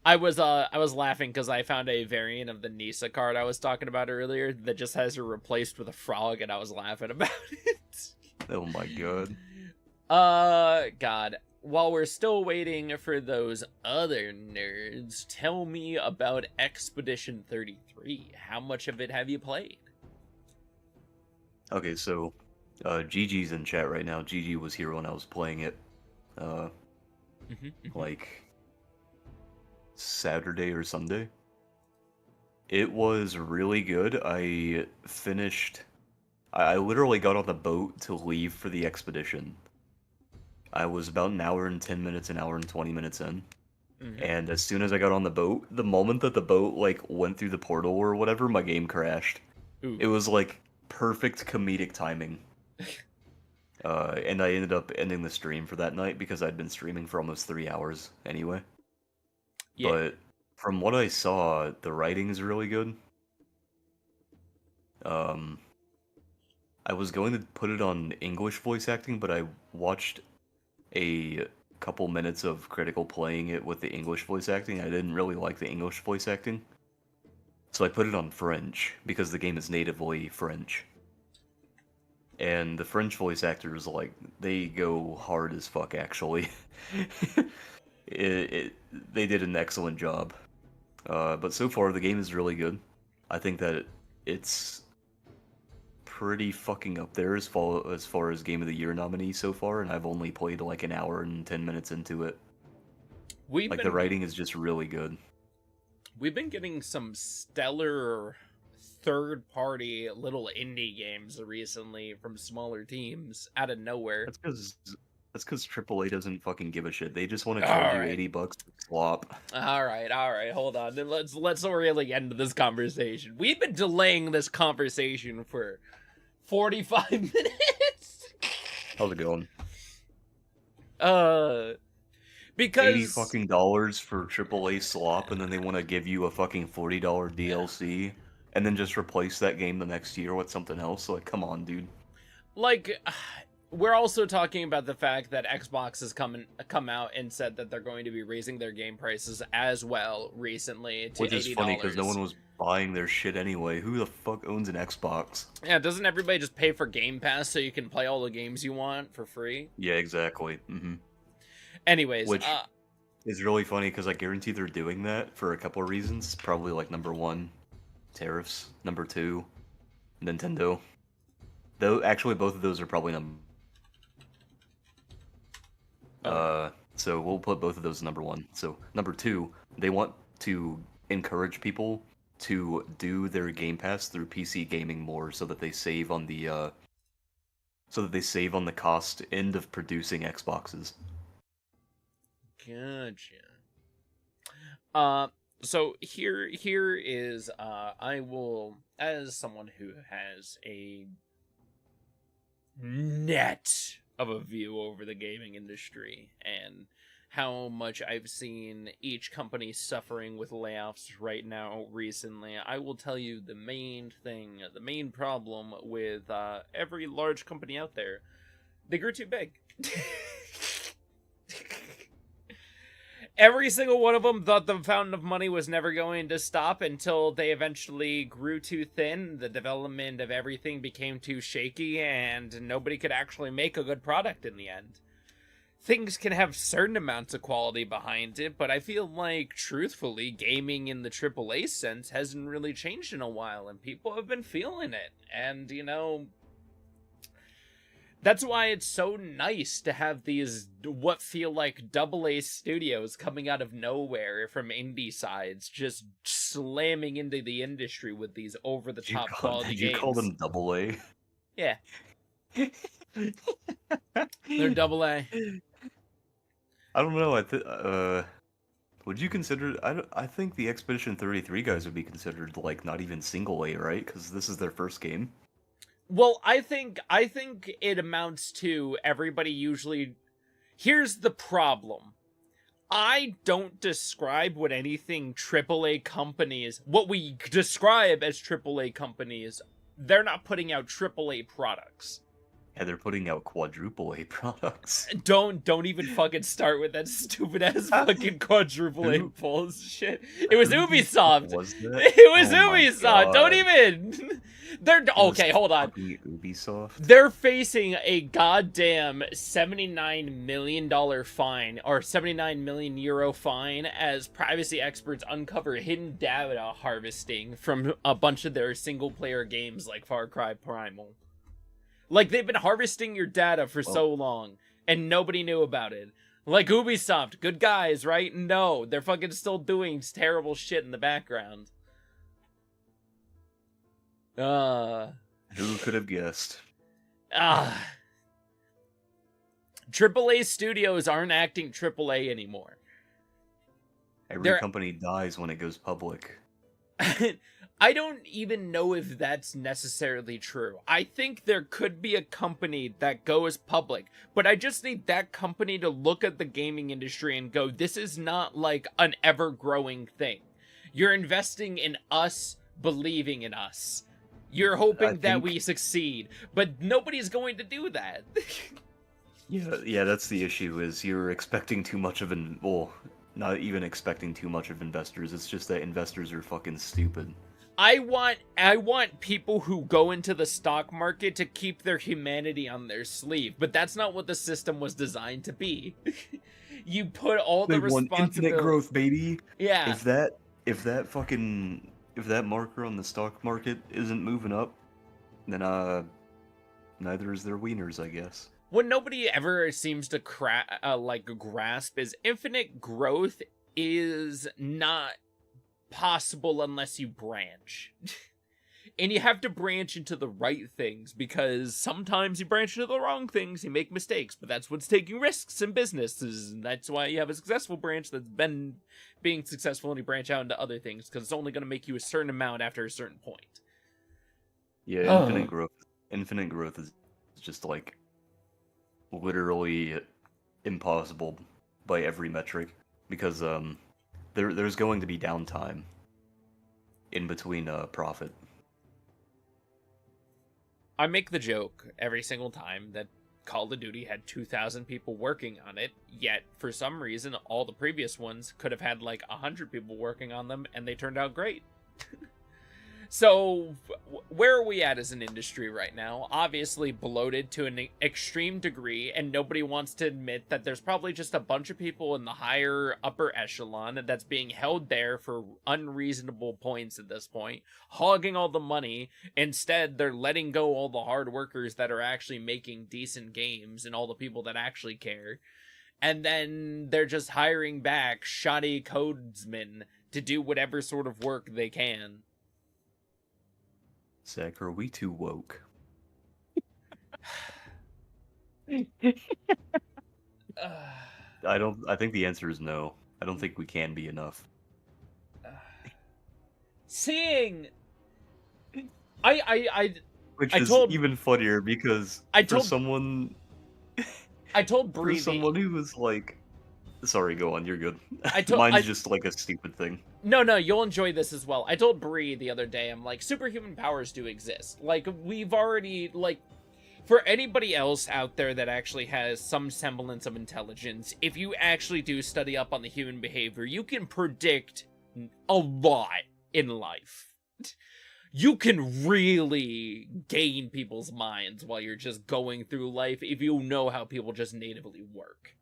I was laughing because I found a variant of the Nisa card I was talking about earlier that just has her replaced with a frog, and I was laughing about it. Oh my god. God. While we're still waiting for those other nerds, tell me about Expedition 33. How much of it have you played? Okay, so Gigi's in chat right now. Gigi was here when I was playing it. Like Saturday or Sunday. It was really good. I literally got on the boat to leave for the expedition. I was about an hour and 10 minutes, an hour and 20 minutes in. And as soon as I got on the boat, the moment that the boat, like, went through the portal or whatever, my game crashed. Ooh. It was, like, perfect comedic timing. And I ended up ending the stream for that night because I'd been streaming for almost 3 hours anyway. Yeah. But from what I saw, the writing is really good. I was going to put it on English voice acting, but I watched a couple minutes of Critical playing it with the English voice acting. I didn't really like the English voice acting. So I put it on French, because the game is natively French. And the French voice actors, like, they go hard as fuck, actually. They did an excellent job. But so far, the game is really good. I think that it's pretty fucking up there as far as Game of the Year nominee so far, and I've only played like an hour and 10 minutes into it. The writing is just really good. We've been getting some stellar third-party little indie games recently from smaller teams out of nowhere. That's because AAA doesn't fucking give a shit. They just want to charge you $80 for slop. All right, hold on. Then let's really end this conversation. We've been delaying this conversation for 45 minutes. How's it going? Because $80 fucking dollars for AAA slop, and then they want to give you a fucking $40 DLC, and then just replace that game the next year with something else. Like, come on, dude. Like, we're also talking about the fact that Xbox has come out and said that they're going to be raising their game prices as well recently to $80. Which is funny because buying their shit anyway. Who the fuck owns an Xbox? Yeah, doesn't everybody just pay for Game Pass so you can play all the games you want for free? Yeah, exactly. Anyways, which is really funny because I guarantee they're doing that for a couple of reasons. Probably like number one, tariffs. Number two, Nintendo. Though actually both of those are probably so we'll put both of those number one. So number two, they want to encourage people to do their Game Pass through PC gaming more, so that they save on the cost end of producing Xboxes. Gotcha. So here is I will, as someone who has a net of a view over the gaming industry and how much I've seen each company suffering with layoffs right now recently, I will tell you the main problem with every large company out there: they grew too big. Every single one of them thought the fountain of money was never going to stop until they eventually grew too thin. The development of everything became too shaky, and nobody could actually make a good product in the end. Things can have certain amounts of quality behind it, but I feel like, truthfully, gaming in the AAA sense hasn't really changed in a while, and people have been feeling it. And, you know, that's why it's so nice to have these what feel like AA studios coming out of nowhere from indie sides, just slamming into the industry with these over-the-top quality games. Did you call them AA? Yeah. They're AA. I don't know. Would you consider? I think the Expedition 33 guys would be considered like not even single A, right? Because this is their first game. Well, I think it amounts to everybody usually. Here's the problem. I don't describe what anything AAA companies, what we describe as AAA companies, they're not putting out AAA products. Yeah, they're putting out quadruple A products. Don't even fucking start with that stupid ass fucking quadruple A bullshit. It was Ubisoft. Was that? It was Ubisoft. Don't even. They're okay. Hold on. Ubisoft. They're facing a goddamn $79 million fine, or 79 million euro fine, as privacy experts uncover hidden data harvesting from a bunch of their single player games like Far Cry Primal. Like, they've been harvesting your data for so long, and nobody knew about it. Like Ubisoft, good guys, right? No, they're fucking still doing terrible shit in the background. Who could have guessed? AAA studios aren't acting AAA anymore. Every company dies when it goes public. I don't even know if that's necessarily true. I think there could be a company that goes public, but I just need that company to look at the gaming industry and go, this is not like an ever-growing thing. You're investing in us, believing in us. You're hoping that we succeed, but nobody's going to do that. Yeah, that's the issue, is you're expecting too much of not even expecting too much of investors. It's just that investors are fucking stupid. I want people who go into the stock market to keep their humanity on their sleeve, but that's not what the system was designed to be. You put all the responsibility. Infinite growth, baby. Yeah. If that marker on the stock market isn't moving up, then neither is their wieners, I guess. What nobody ever seems to grasp is infinite growth is not possible unless you branch. And you have to branch into the right things, because sometimes you branch into the wrong things, you make mistakes, but that's what's taking risks in business. That's why you have a successful branch that's been being successful, and you branch out into other things, because it's only going to make you a certain amount after a certain point. Yeah, infinite growth is just like literally impossible by every metric, because there's going to be downtime in between profit. I make the joke every single time that Call of Duty had 2,000 people working on it, yet for some reason all the previous ones could have had like 100 people working on them, and they turned out great. So, where are we at as an industry right now? Obviously bloated to an extreme degree, and nobody wants to admit that there's probably just a bunch of people in the higher upper echelon that's being held there for unreasonable points at this point, hogging all the money. Instead, they're letting go all the hard workers that are actually making decent games and all the people that actually care. And then they're just hiring back shoddy codesmen to do whatever sort of work they can. Zach, are we too woke? I think the answer is no. I don't think we can be enough. Seeing... Which is even funnier because for someone... I told Bree... For someone who was like... Sorry, go on, you're good. Mine's just like a stupid thing. No, you'll enjoy this as well. I told Bree the other day, I'm like, superhuman powers do exist. Like, we've already, like... For anybody else out there that actually has some semblance of intelligence, if you actually do study up on the human behavior, you can predict a lot in life. You can really gain people's minds while you're just going through life if you know how people just natively work.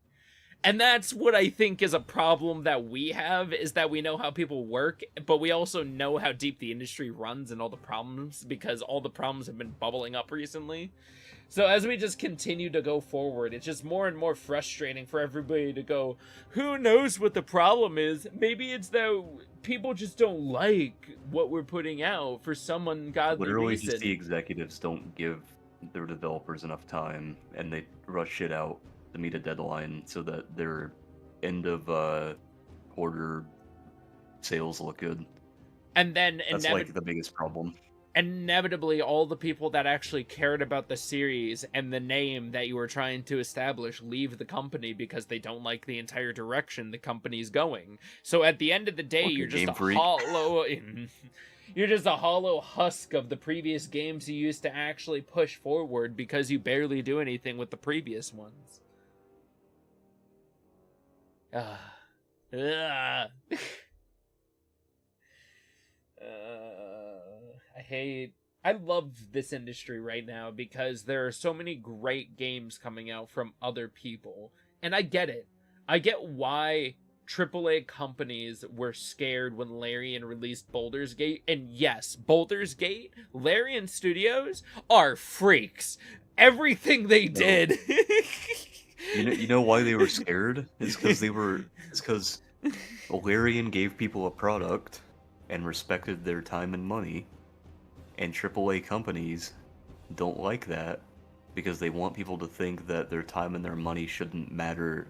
And that's what I think is a problem that we have, is that we know how people work, but we also know how deep the industry runs and all the problems, because all the problems have been bubbling up recently. So as we just continue to go forward, it's just more and more frustrating for everybody to go, who knows what the problem is? Maybe it's that people just don't like what we're putting out for some ungodly reason. Just the executives don't give their developers enough time, and they rush shit out to meet a deadline so that their end of quarter sales look good. And then that's like the biggest problem. Inevitably, all the people that actually cared about the series and the name that you were trying to establish leave the company because they don't like the entire direction the company's going. So at the end of the day, you're just a hollow... You're just a hollow husk of the previous games you used to actually push forward because you barely do anything with the previous ones. I love this industry right now because there are so many great games coming out from other people. And I get it. I get why AAA companies were scared when Larian released Baldur's Gate. And yes, Baldur's Gate, Larian Studios are freaks. Everything they did. You know why they were scared? It's because Larian gave people a product and respected their time and money. And AAA companies don't like that because they want people to think that their time and their money shouldn't matter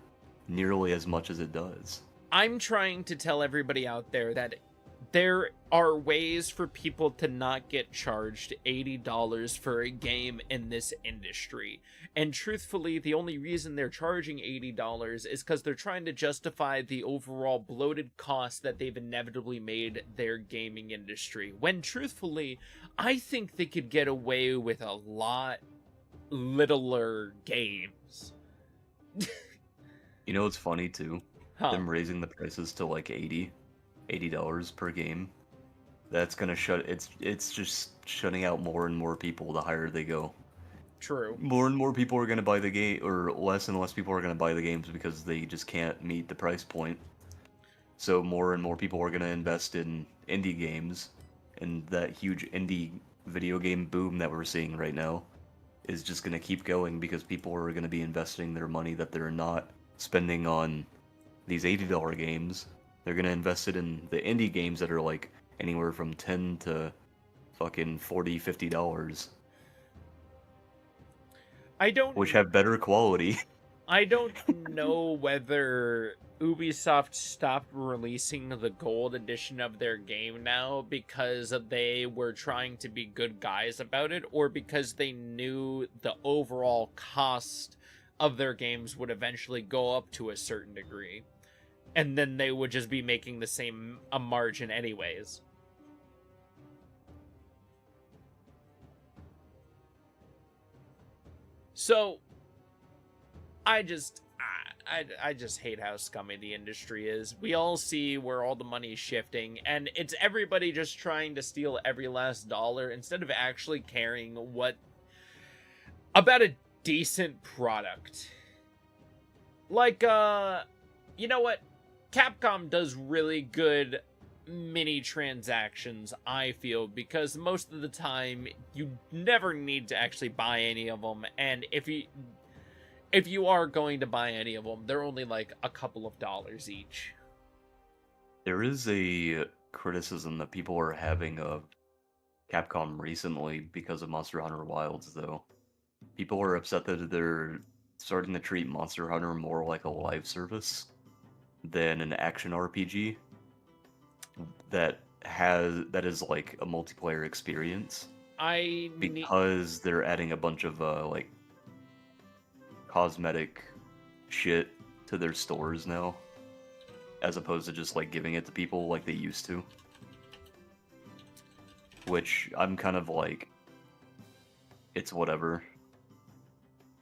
nearly as much as it does. I'm trying to tell everybody out there that there are ways for people to not get charged $80 for a game in this industry. And truthfully, the only reason they're charging $80 is because they're trying to justify the overall bloated cost that they've inevitably made their gaming industry. When truthfully, I think they could get away with a lot littler games. You know what's funny too? Them raising the prices to like $80 per game. That's gonna it's just shutting out more and more people the higher they go. True. More and more people are gonna buy the game, or less and less people are gonna buy the games because they just can't meet the price point. So more and more people are gonna invest in indie games, and that huge indie video game boom that we're seeing right now is just gonna keep going because people are gonna be investing their money that they're not spending on these $80 games. They're gonna invest it in the indie games that are like anywhere from $10 to fucking $40, $50. Which have better quality. I don't know whether Ubisoft stopped releasing the gold edition of their game now because they were trying to be good guys about it, or because they knew the overall cost of their games would eventually go up to a certain degree. And then they would just be making the same a margin anyways. So, I just hate how scummy the industry is. We all see where all the money is shifting, and it's everybody just trying to steal every last dollar instead of actually caring about a decent product. Like, you know what? Capcom does really good mini transactions, I feel, because most of the time you never need to actually buy any of them, and if you are going to buy any of them, they're only like a couple of dollars each. There is a criticism that people are having of Capcom recently because of Monster Hunter Wilds, though. People are upset that they're starting to treat Monster Hunter more like a live service than an action RPG that is like a multiplayer experience. Because they're adding a bunch of like cosmetic shit to their stores now, as opposed to just like giving it to people like they used to. Which I'm kind of like, it's whatever,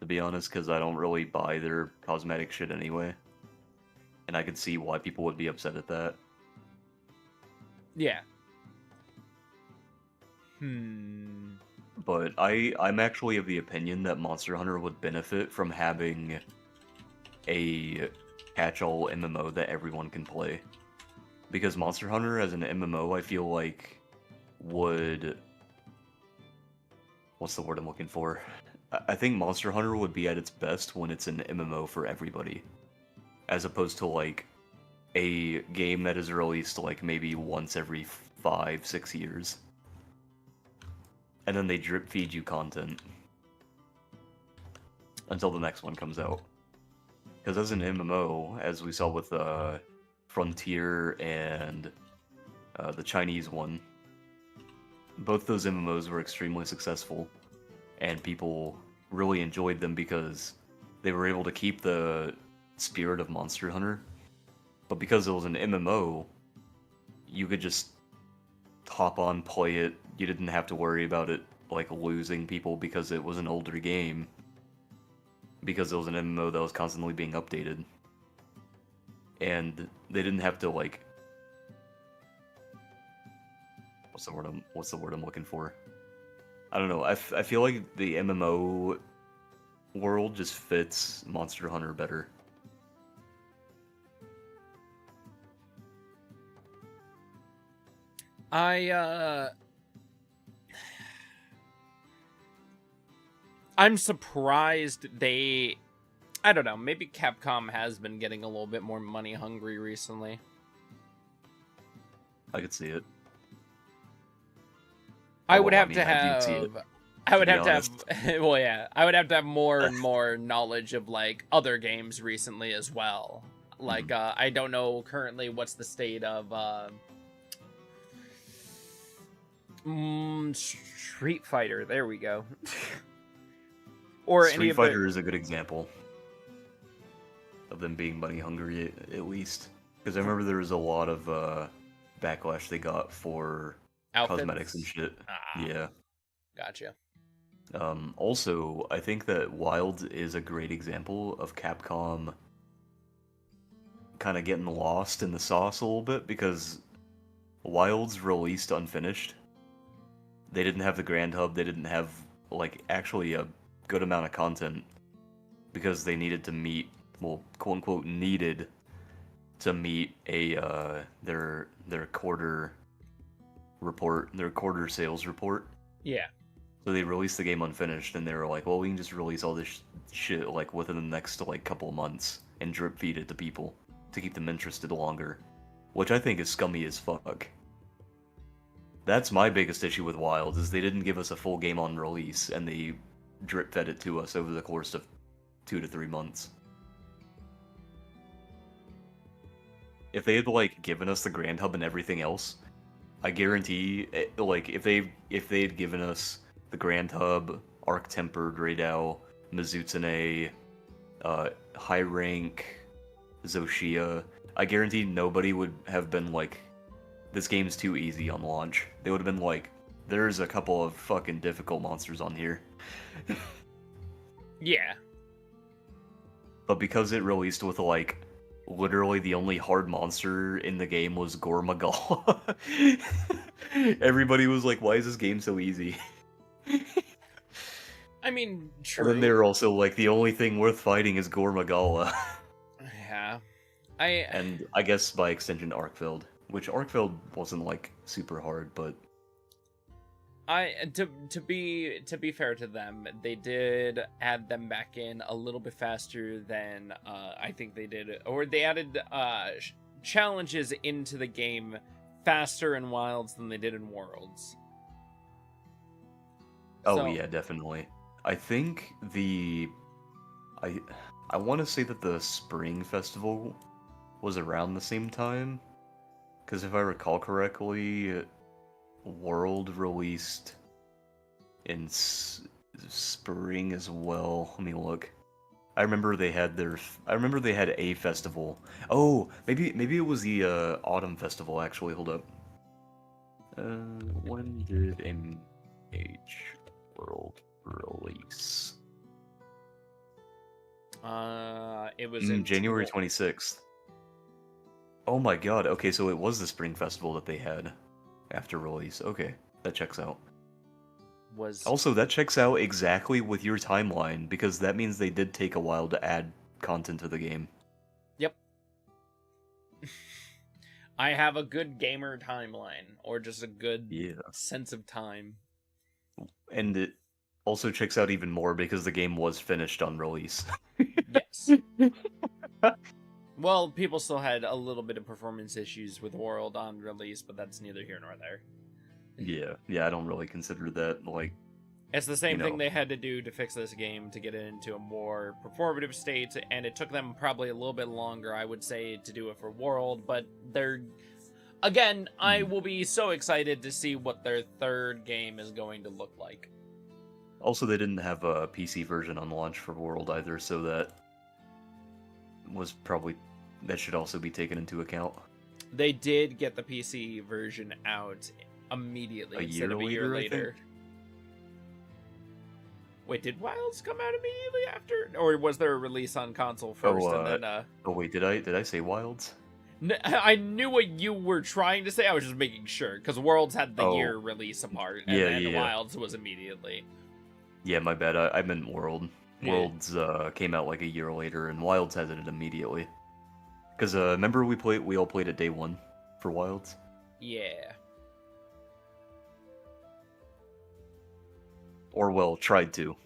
to be honest, because I don't really buy their cosmetic shit anyway. And I could see why people would be upset at that. Yeah. But I'm actually of the opinion that Monster Hunter would benefit from having a catch-all MMO that everyone can play. Because Monster Hunter as an MMO, I feel like would... What's the word I'm looking for? I think Monster Hunter would be at its best when it's an MMO for everybody. As opposed to like a game that is released like maybe once every 5-6 years. And then they drip feed you content until the next one comes out. Because as an MMO, as we saw with Frontier and the Chinese one, both those MMOs were extremely successful, and people really enjoyed them because they were able to keep the spirit of Monster Hunter, but because it was an MMO, you could just hop on, play it. You didn't have to worry about it like losing people because it was an older game, because it was an MMO that was constantly being updated, and they didn't have to like what's the word I'm looking for? I don't know. I feel like the MMO world just fits Monster Hunter better. I'm surprised I don't know, maybe Capcom has been getting a little bit more money hungry recently. I could see it. I would have to have well, yeah, I would have to have more and more knowledge of like other games recently as well. Like I don't know currently what's the state of Street Fighter. There we go. Or Street Fighter is a good example of them being money hungry, at least. Because I remember there was a lot of backlash they got for outfits, cosmetics and shit. Yeah. Gotcha. Also, I think that Wild is a great example of Capcom kind of getting lost in the sauce a little bit, because Wild's released unfinished. They didn't have the Grand Hub, they didn't have, like, actually a good amount of content, because they needed to meet, well, quote-unquote, needed to meet their quarter report, their quarter sales report. Yeah. So they released the game unfinished, and they were like, well, we can just release all this shit, like, within the next, like, couple of months, and drip feed it to people, to keep them interested longer. Which I think is scummy as fuck. That's my biggest issue with Wild, is they didn't give us a full game on release, and they drip fed it to us over the course of 2 to 3 months. If they had, like, given us the Grand Hub and everything else, I guarantee, like, if they had given us the Grand Hub, Arc Tempered, Raidou, Mizutsune, High Rank, Zoshia, I guarantee nobody would have been like, this game's too easy on launch. They would have been like, there's a couple of fucking difficult monsters on here. Yeah. but because it released with, like, literally the only hard monster in the game was Gormagala, everybody was like, why is this game so easy? I mean, true. And then they were also like, the only thing worth fighting is Gormagala. Yeah. And I guess by extension Arkfeld, which Arkfeld wasn't, like, super hard, but... To be fair to them, they did add them back in a little bit faster than I think they did, or they added challenges into the game faster in Wilds than they did in Worlds. Oh so, yeah, definitely. I think I want to say that the Spring Festival was around the same time, because if I recall correctly, World released in spring as well. Let me look. I remember they had a festival. Oh, maybe it was the Autumn Festival actually. Hold up. When did MH World release? It was in January 26th. Oh my god. Okay, so it was the Spring Festival that they had after release. Okay, that checks out. Also, that checks out exactly with your timeline, because that means they did take a while to add content to the game. Yep. I have a good gamer timeline, or just a good sense of time. And it also checks out even more because the game was finished on release. Yes. Well, people still had a little bit of performance issues with World on release, but that's neither here nor there. Yeah, I don't really consider that, like... It's the same thing they had to do to fix this game to get it into a more performative state, and it took them probably a little bit longer, I would say, to do it for World, but they're... Again, I will be so excited to see what their third game is going to look like. Also, they didn't have a PC version on launch for World either, so that should also be taken into account. They did get the PC version out immediately instead of a year later. Wait, did Wilds come out immediately after, or was there a release on console first and then? Oh wait, did I say Wilds? I knew what you were trying to say. I was just making sure because Worlds had the year release apart, and then Wilds was immediately. Yeah, my bad. I meant World. Worlds came out like a year later, and Wilds had it immediately. Because remember we all played it day one for Wilds. Yeah. Or well, tried to.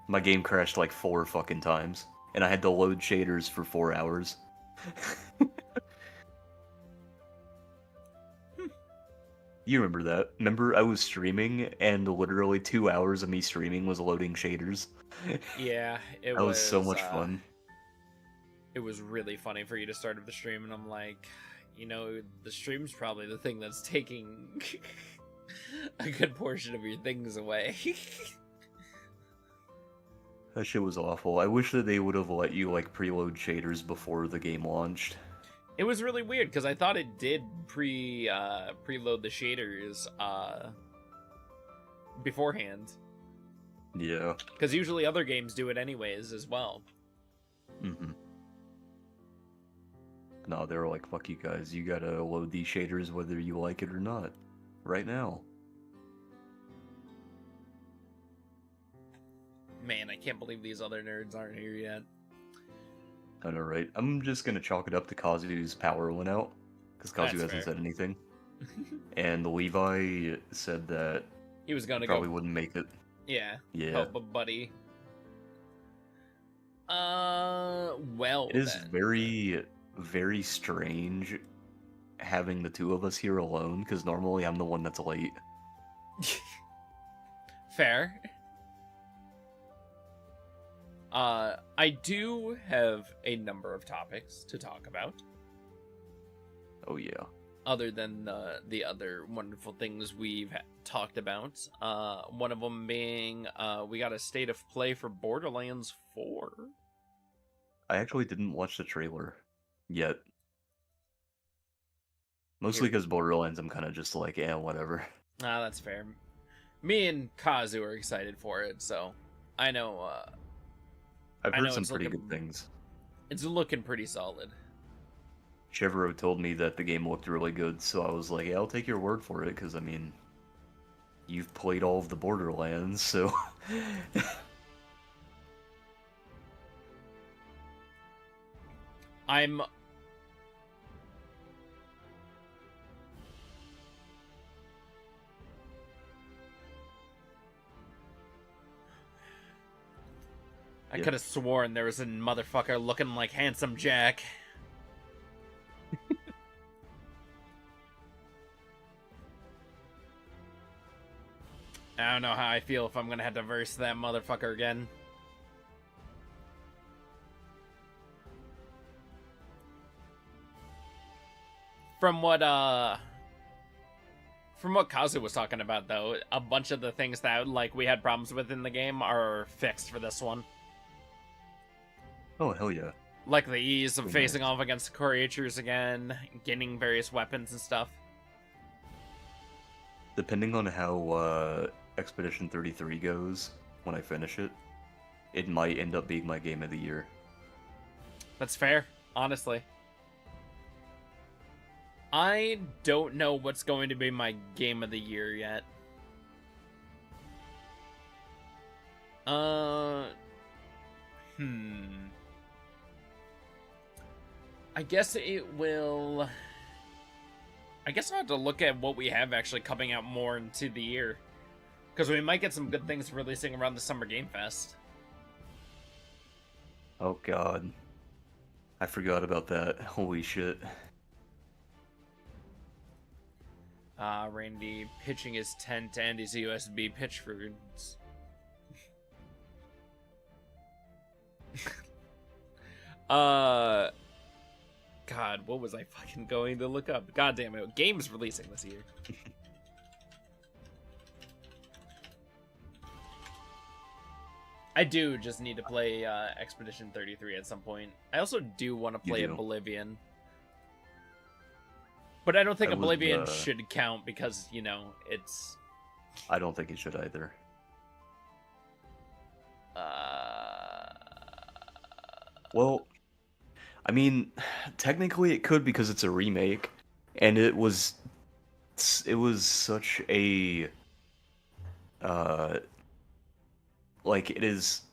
My game crashed like 4 fucking times, and I had to load shaders for 4 hours. You remember that? Remember I was streaming, and literally 2 hours of me streaming was loading shaders? Yeah, that was so much fun. It was really funny for you to start up the stream, and I'm like, the stream's probably the thing that's taking a good portion of your things away. That shit was awful. I wish that they would have let you, like, preload shaders before the game launched. It was really weird, because I thought it did preload the shaders beforehand. Yeah. Because usually other games do it anyways as well. Mm-hmm. No, they were like, fuck you guys, you gotta load these shaders whether you like it or not. Right now. Man, I can't believe these other nerds aren't here yet. I know, right? I'm just gonna chalk it up to Kazu's power went out, because Kazu hasn't said anything. And Levi said that he was gonna probably wouldn't make it. Yeah. Help a buddy. Well, it is very, very strange having the two of us here alone, because normally I'm the one that's late. Fair. I do have a number of topics to talk about. Oh yeah. Other than the other wonderful things we've talked about. One of them being we got a state of play for Borderlands 4. I actually didn't watch the trailer yet. Mostly because Borderlands, I'm kind of just like, yeah, whatever. Ah, that's fair. Me and Kazu are excited for it, so I know. I've heard some pretty good things. It's looking pretty solid. Chevro told me that the game looked really good, so I was like, yeah, I'll take your word for it, because, I mean, you've played all of the Borderlands, so... I could have sworn there was a motherfucker looking like Handsome Jack. I don't know how I feel if I'm gonna have to verse that motherfucker again. From what Kazu was talking about, though, a bunch of the things that like we had problems with in the game are fixed for this one. Oh, hell yeah. Like the ease of facing off against creatures again, getting various weapons and stuff. Depending on how Expedition 33 goes when I finish it, it might end up being my game of the year. That's fair, honestly. I don't know what's going to be my game of the year yet. I guess it will... I guess I'll have to look at what we have actually coming out more into the year. Because we might get some good things releasing around the Summer Game Fest. Oh god. I forgot about that. Holy shit. Randy pitching his tent and his USB pitchfords. God, what was I fucking going to look up? God damn it. Games releasing this year. I do just need to play Expedition 33 at some point. I also do want to play Oblivion. But I don't think Oblivion should count because, you know, it's... I don't think it should either. Well, I mean, technically it could because it's a remake, and it was such a... like, it is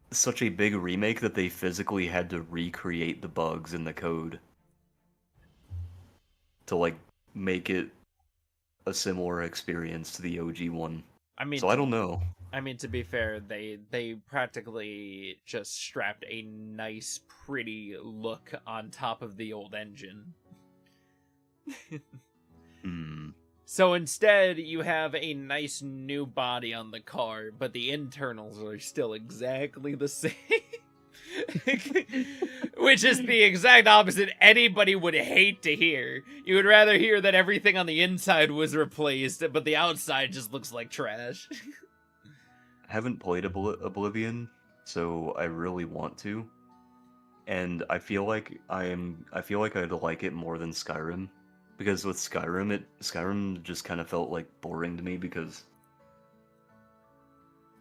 such a big remake that they physically had to recreate the bugs in the code to, like, make it a similar experience to the OG one. I mean, so I don't know. I mean, to be fair, they practically just strapped a nice, pretty look on top of the old engine. So instead, you have a nice new body on the car, but the internals are still exactly the same. Which is the exact opposite anybody would hate to hear. You would rather hear that everything on the inside was replaced, but the outside just looks like trash. I haven't played Oblivion, so I really want to. And I feel like I'd like it more than Skyrim. Because with Skyrim just kind of felt like boring to me because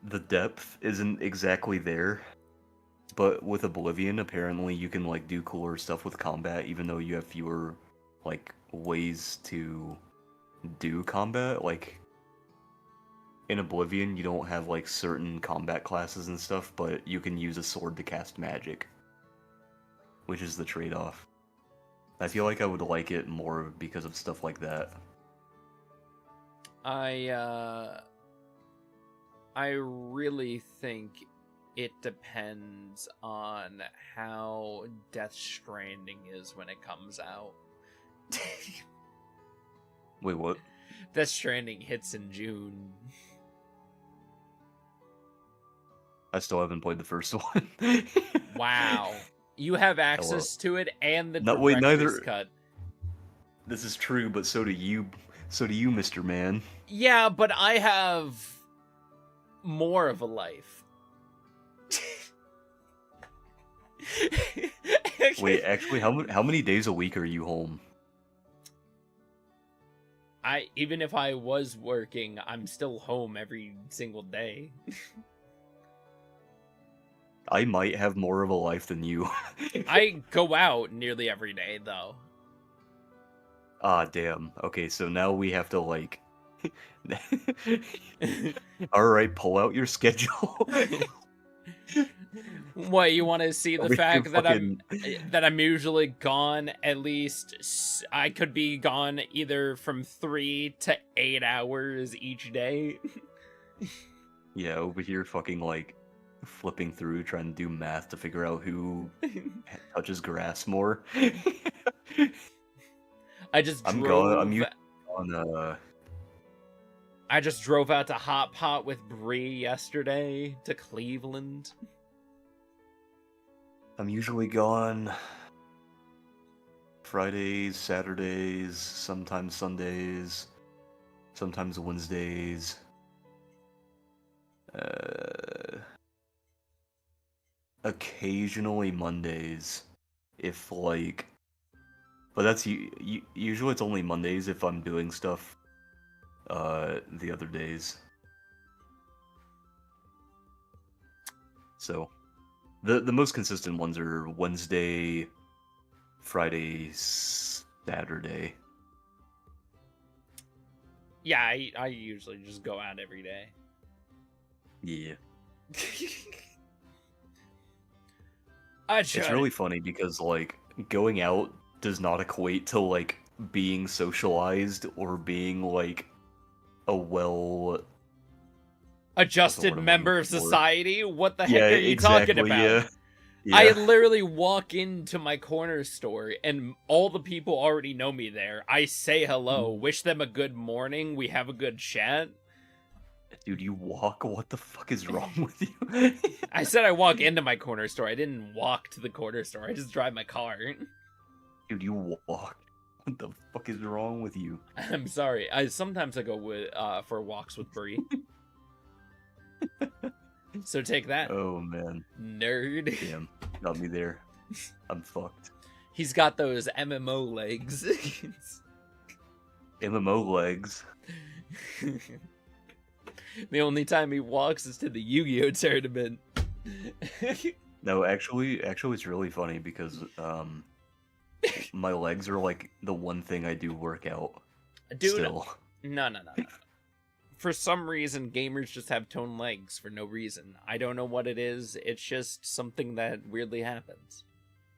the depth isn't exactly there. But with Oblivion, apparently you can like do cooler stuff with combat, even though you have fewer like ways to do combat. Like in Oblivion, you don't have like certain combat classes and stuff, but you can use a sword to cast magic, which is the trade-off. I feel like I would like it more because of stuff like that. I really think it depends on how Death Stranding is when it comes out. Wait, what? Death Stranding hits in June. I still haven't played the first one. Wow. You have access to it and the director's cut. This is true, but so do you. So do you, Mr. Man. Yeah, but I have more of a life. Wait, actually, how many days a week are you home? Even if I was working, I'm still home every single day. I might have more of a life than you. I go out nearly every day, though. Ah, damn. Okay, so now we have to, like... Alright, pull out your schedule. What, you want to see the We fact can that fucking... I'm usually gone at least I could be gone either from 3 to 8 hours each day. Yeah, over here fucking like flipping through trying to do math to figure out who touches grass more. I just I'm drove on I just drove out to Hot Pot with Bree yesterday to Cleveland. I'm usually gone Fridays, Saturdays, sometimes Sundays, sometimes Wednesdays. Occasionally Mondays, if like, but that's usually it's only Mondays if I'm doing stuff the other days. So the most consistent ones are Wednesday, Friday, Saturday. Yeah, I usually just go out every day. Yeah. It's really funny because like going out does not equate to like being socialized or being like a well adjusted member of society. What the heck are you exactly, talking about? Yeah. I literally walk into my corner store and all the people already know me there. I say hello, wish them a good morning, we have a good chat. Dude, you walk? What the fuck is wrong with you? I said I walk into my corner store. I didn't walk to the corner store. I just drive my car. Dude, you walk. What the fuck is wrong with you? I'm sorry. Sometimes I go with for walks with Bree. So take that. Oh man. Nerd. Damn. Got me there. I'm fucked. He's got those MMO legs. MMO legs. The only time he walks is to the Yu-Gi-Oh tournament. No, actually it's really funny because my legs are like the one thing I do work out. Dude, still. No. For some reason, gamers just have toned legs for no reason. I don't know what it is. It's just something that weirdly happens.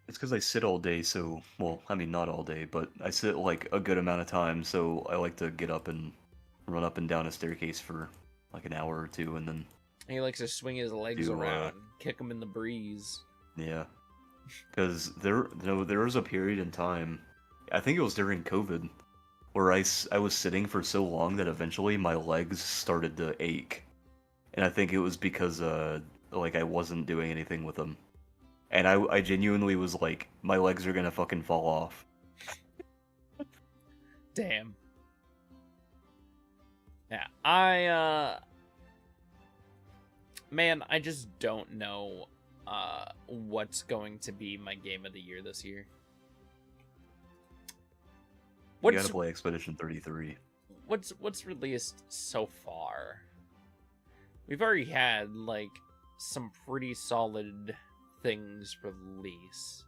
It's because I sit all day, so... Well, I mean, not all day, but I sit, like, a good amount of time, so I like to get up and run up and down a staircase for, like, an hour or two, and then... He likes to swing his legs around, kick them in the breeze. Yeah. Because there was a period in time, I think it was during COVID, where I was sitting for so long that eventually my legs started to ache. And I think it was because, like, I wasn't doing anything with them. And I genuinely was like, my legs are gonna fucking fall off. Damn. Yeah, man, I just don't know, what's going to be my game of the year this year. You gotta play Expedition 33. What's released so far? We've already had, like, some pretty solid things release.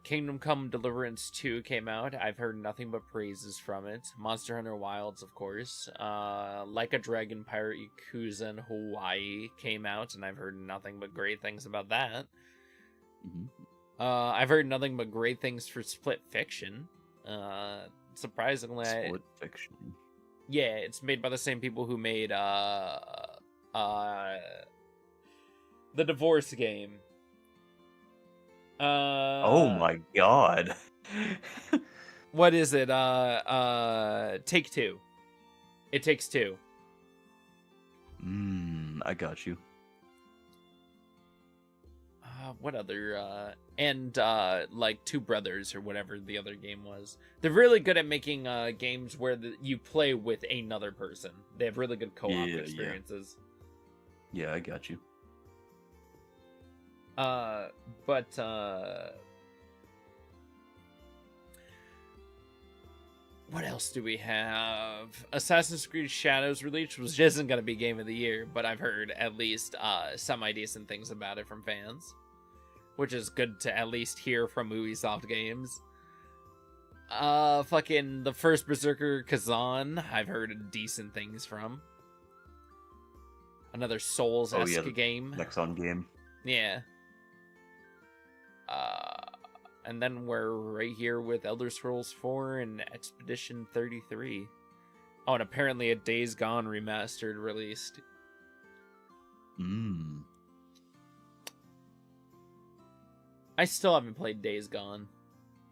Kingdom Come Deliverance 2 came out. I've heard nothing but praises from it. Monster Hunter Wilds, of course. Like a Dragon Pirate Yakuza in Hawaii came out, and I've heard nothing but great things about that. Mm-hmm. I've heard nothing but great things for Split Fiction. Surprisingly, Split Fiction. Yeah, it's made by the same people who made the divorce game. Oh my god. What is it? Take Two. It Takes Two. I got you. What other, and, like, Two Brothers, or whatever the other game was. They're really good at making, games where you play with another person. They have really good co-op experiences. Yeah, I got you. What else do we have? Assassin's Creed Shadows release, which isn't going to be Game of the Year, but I've heard at least semi-decent things about it from fans. Which is good to at least hear from Ubisoft games. Fucking the first Berserker Kazan, I've heard decent things from. Another Souls-esque game. Nexon game. Yeah. And then we're right here with Elder Scrolls 4 and Expedition 33. Oh, and apparently a Days Gone remastered released. I still haven't played Days Gone.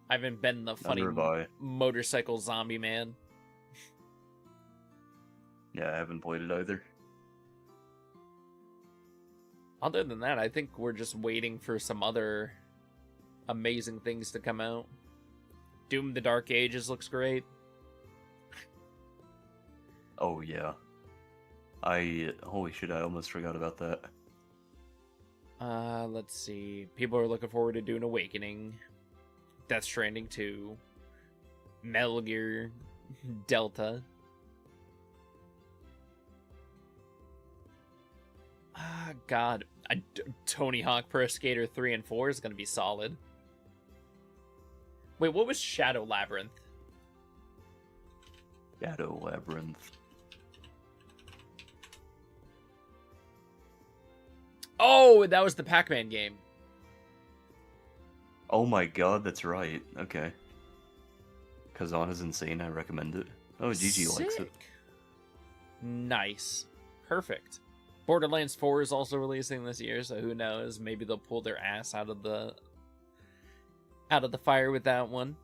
I haven't been the funny motorcycle zombie man. Yeah, I haven't played it either. Other than that, I think we're just waiting for some other amazing things to come out. Doom the Dark Ages looks great. Oh, yeah. Holy shit, I almost forgot about that. Let's see. People are looking forward to Dune Awakening. Death Stranding 2. Metal Gear Delta. God. Tony Hawk Pro Skater 3 and 4 is going to be solid. Wait, what was Shadow Labyrinth? Shadow Labyrinth. Oh, that was the Pac-Man game. Oh my god, that's right. Okay. Kazan is insane, I recommend it. Oh, Gigi likes it. Nice. Perfect. Borderlands 4 is also releasing this year, so who knows? Maybe they'll pull their ass out of the fire with that one.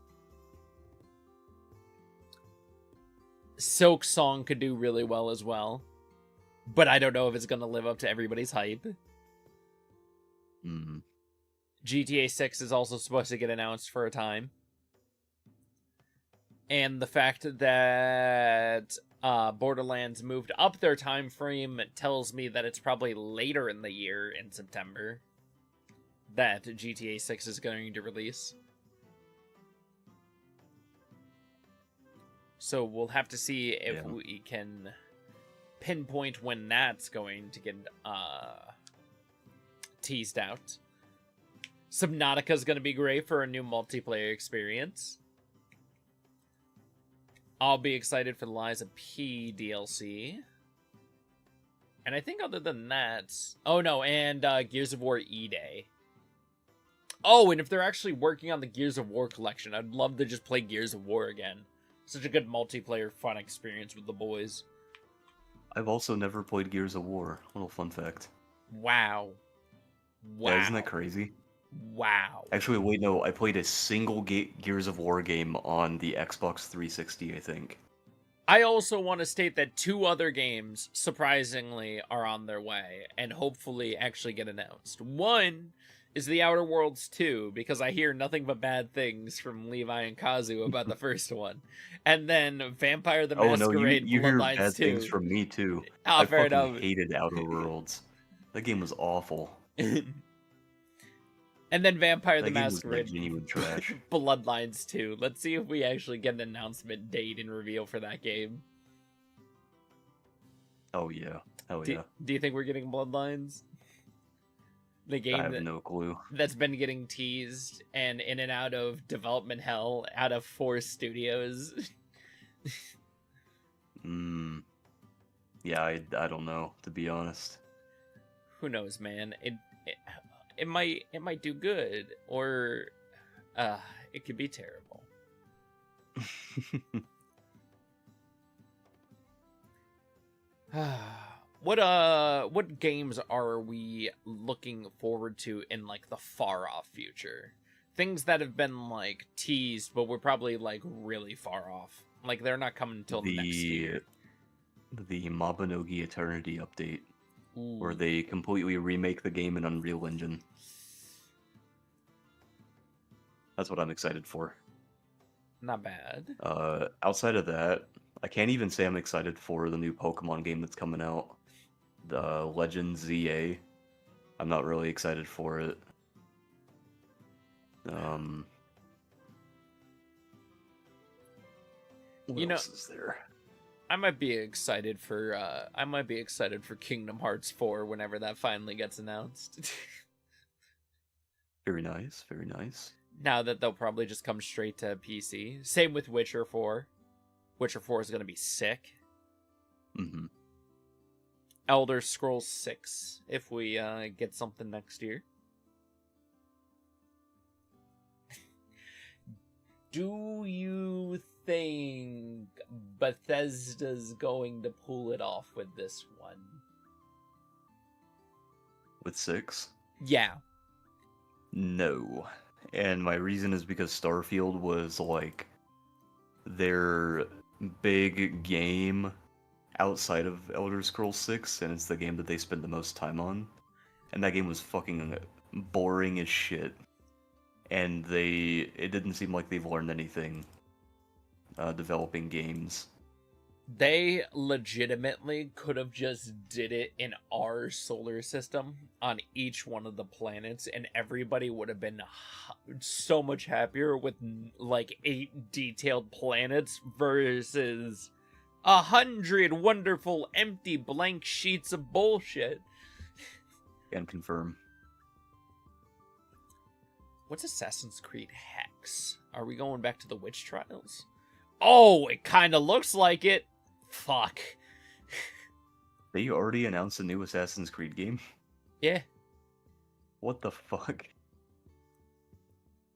Silk Song could do really well as well. But I don't know if it's going to live up to everybody's hype. GTA 6 is also supposed to get announced for a time. And the fact that Borderlands moved up their time frame tells me that it's probably later in the year, in September, that GTA 6 is going to release. So we'll have to see if we can pinpoint when that's going to get teased out. Subnautica is going to be great for a new multiplayer experience. I'll be excited for the Liza P DLC. And I think other than that... Oh, no, and Gears of War E-Day. Oh, and if they're actually working on the Gears of War collection, I'd love to just play Gears of War again. Such a good multiplayer fun experience with the boys. I've also never played Gears of War. Little fun fact. Wow. Yeah, isn't that crazy? Wow. Actually, wait, no. I played a single Gears of War game on the Xbox 360, I think. I also want to state that 2 other games, surprisingly, are on their way, and hopefully actually get announced. One is The Outer Worlds 2, because I hear nothing but bad things from Levi and Kazu about the first one. And then Vampire the Masquerade you hear Bloodlines bad 2. things from me, too. Oh, I fair fucking enough. hated Outer Worlds. That game was awful. And then Vampire the That game was Masquerade genuine trash. Bloodlines 2. Let's see if we actually get an announcement date and reveal for that game. Oh, yeah. Hell yeah. Do you think we're getting Bloodlines? The game I have no clue. That's been getting teased and in and out of development hell out of 4 studios. Yeah, I don't know, to be honest. Who knows, man? It might do good, or it could be terrible. What games are we looking forward to in like the far off future? Things that have been like teased, but we're probably like really far off. Like they're not coming until next year. The Mabinogi Eternity update. Ooh. Where they completely remake the game in Unreal Engine. That's what I'm excited for. Not bad. Outside of that, I can't even say I'm excited for the new Pokemon game that's coming out. The Legends ZA. I'm not really excited for it. What else is there? I might be excited for Kingdom Hearts 4 whenever that finally gets announced. Very nice, very nice. Now that they'll probably just come straight to PC. Same with Witcher 4. Witcher 4 is going to be sick. Mm-hmm. Elder Scrolls 6, if we get something next year. Do you think Bethesda's going to pull it off with this one? With 6? Yeah. No. And my reason is because Starfield was, like, their big game outside of Elder Scrolls 6, and it's the game that they spend the most time on. And that game was fucking boring as shit. And it didn't seem like they've learned anything developing games. They legitimately could have just did it in our solar system on each one of the planets, and everybody would have been so much happier with like 8 detailed planets versus 100 wonderful empty blank sheets of bullshit. Can confirm. What's Assassin's Creed Hex? Are we going back to the witch trials? Oh, it kind of looks like it. Fuck. They already announced a new Assassin's Creed game? Yeah. What the fuck?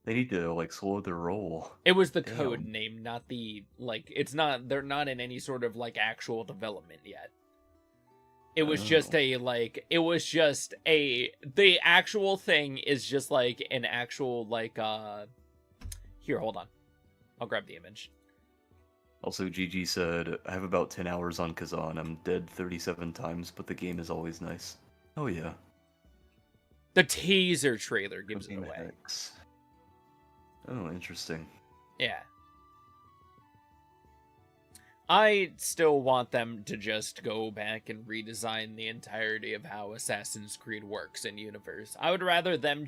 They need to, like, slow their roll. It was the code name, not the, like, they're not in any sort of, like, actual development yet. It was just the actual thing is just, like, an actual, like, here, hold on. I'll grab the image. Also, GG said, I have about 10 hours on Kazan. I'm dead 37 times, but the game is always nice. Oh, yeah. The teaser trailer gives it away. Hex. Oh, interesting. Yeah. I still want them to just go back and redesign the entirety of how Assassin's Creed works in universe. I would rather them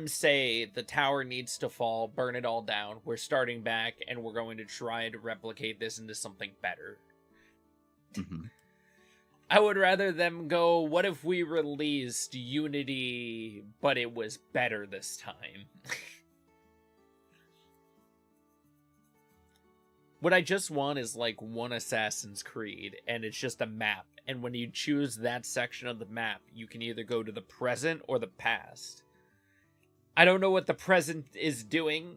say the tower needs to fall, burn it all down, we're starting back, and we're going to try to replicate this into something better. Mm-hmm. I would rather them go, what if we released Unity, but it was better this time? What I just want is, like, one Assassin's Creed, and it's just a map. And when you choose that section of the map, you can either go to the present or the past. I don't know what the present is doing.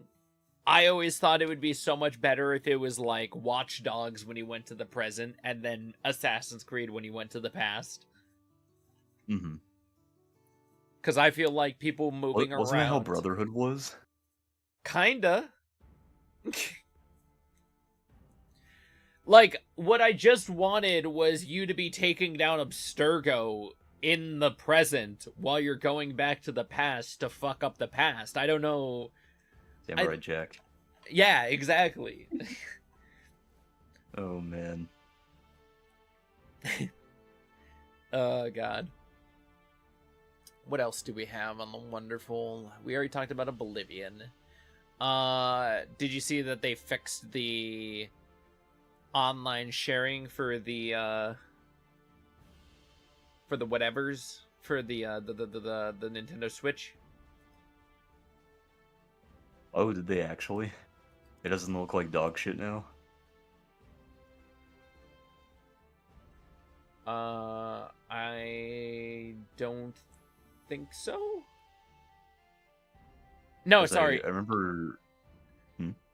I always thought it would be so much better if it was like Watch Dogs when you went to the present, and then Assassin's Creed when you went to the past. Mm-hmm. Because I feel like people moving around... Wasn't that how Brotherhood was? Kinda. Like, what I just wanted was you to be taking down Abstergo in the present while you're going back to the past to fuck up the past. I don't know. Samurai Jack. Yeah, exactly. Oh, man. Oh, God. What else do we have on the wonderful... We already talked about Oblivion. Did you see that they fixed the online sharing for the whatevers for the Nintendo Switch? Oh, did they actually? It doesn't look like dog shit now. I don't think so. No, sorry. I remember.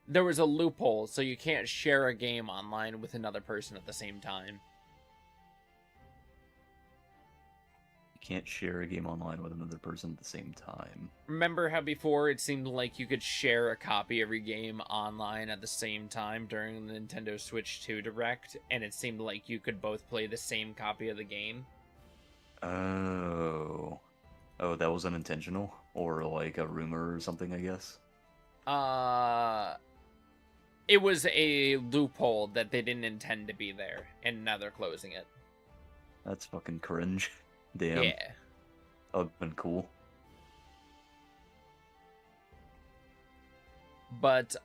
There was a loophole, so you can't share a game online with another person at the same time. You can't share a game online with another person at the same time. Remember how before it seemed like you could share a copy of your game online at the same time during the Nintendo Switch 2 Direct, and it seemed like you could both play the same copy of the game? Oh. Oh, that was unintentional? Or like a rumor or something, I guess? It was a loophole that they didn't intend to be there, and now they're closing it. That's fucking cringe. Damn. Yeah. That would've been cool. But,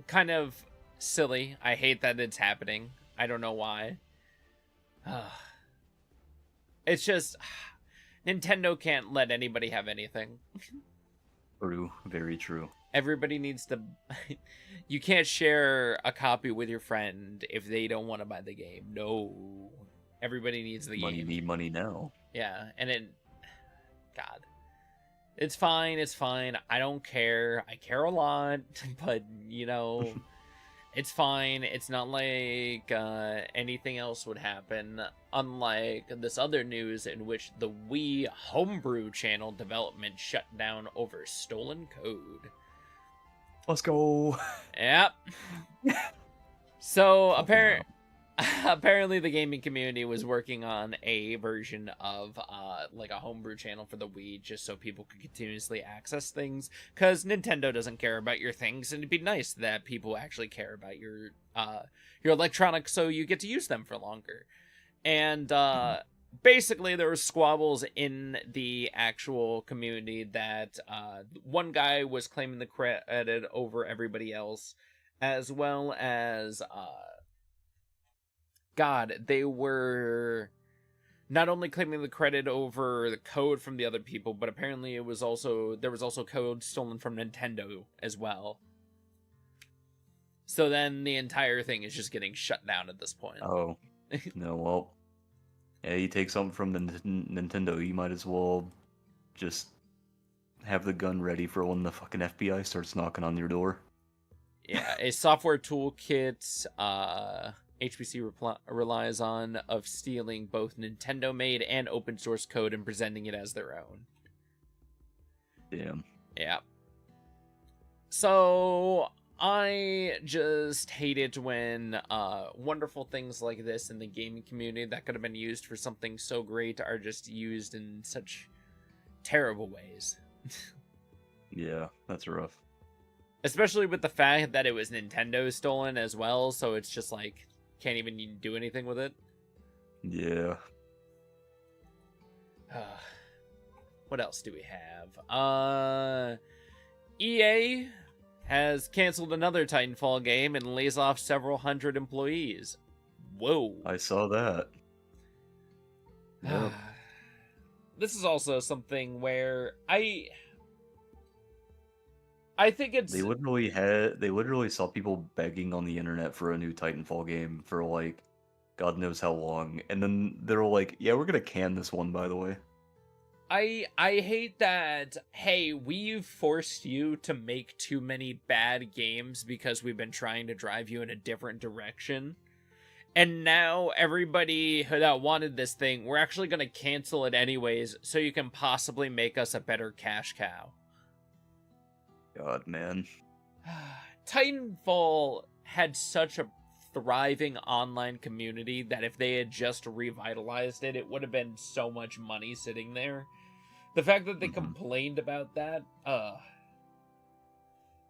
kind of silly. I hate that it's happening. I don't know why. It's just Nintendo can't let anybody have anything. True, very true. Everybody needs to. You can't share a copy with your friend if they don't want to buy the game. No, everybody needs the Money game. Need money now. Yeah, and God, it's fine. It's fine. I don't care. I care a lot, but it's fine. It's not like anything else would happen. Unlike this other news in which the Wii homebrew channel development shut down over stolen code. Let's go. Yep. So apparently the gaming community was working on a version of like a homebrew channel for the Wii just so people could continuously access things, because Nintendo doesn't care about your things, and it'd be nice that people actually care about your electronics so you get to use them for longer. And basically there were squabbles in the actual community that one guy was claiming the credit over everybody else, as well as they were not only claiming the credit over the code from the other people, but apparently there was also code stolen from Nintendo as well. So then the entire thing is just getting shut down at this point. Oh, no, well, yeah, you take something from the Nintendo, you might as well just have the gun ready for when the fucking FBI starts knocking on your door. Yeah, a software toolkit HPC relies on of stealing both Nintendo-made and open-source code and presenting it as their own. Damn. Yeah. So I just hate it when wonderful things like this in the gaming community that could have been used for something so great are just used in such terrible ways. Yeah, that's rough. Especially with the fact that it was Nintendo stolen as well, so it's just like, can't even do anything with it. Yeah. What else do we have? EA has canceled another Titanfall game and lays off several hundred employees. Whoa. I saw that. Yep. This is also something where I think it's... They literally saw people begging on the internet for a new Titanfall game for like God knows how long, and then they're like, yeah, we're gonna can this one, by the way. I hate that, hey, we've forced you to make too many bad games because we've been trying to drive you in a different direction. And now everybody that wanted this thing, we're actually going to cancel it anyways so you can possibly make us a better cash cow. God, man. Titanfall had such a thriving online community that if they had just revitalized it, it would have been so much money sitting there. The fact that they complained about that,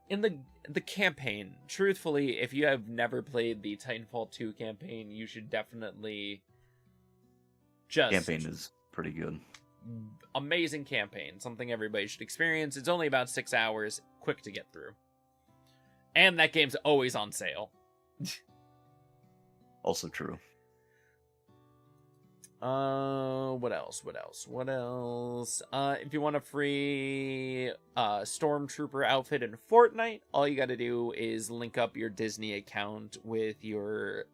in the campaign, truthfully, if you have never played the Titanfall 2 campaign, you should definitely just... Campaign is pretty good. Amazing campaign, something everybody should experience. It's only about 6 hours, quick to get through. And that game's always on sale. Also true. What else? If you want a free Stormtrooper outfit in Fortnite, all you gotta do is link up your Disney account with your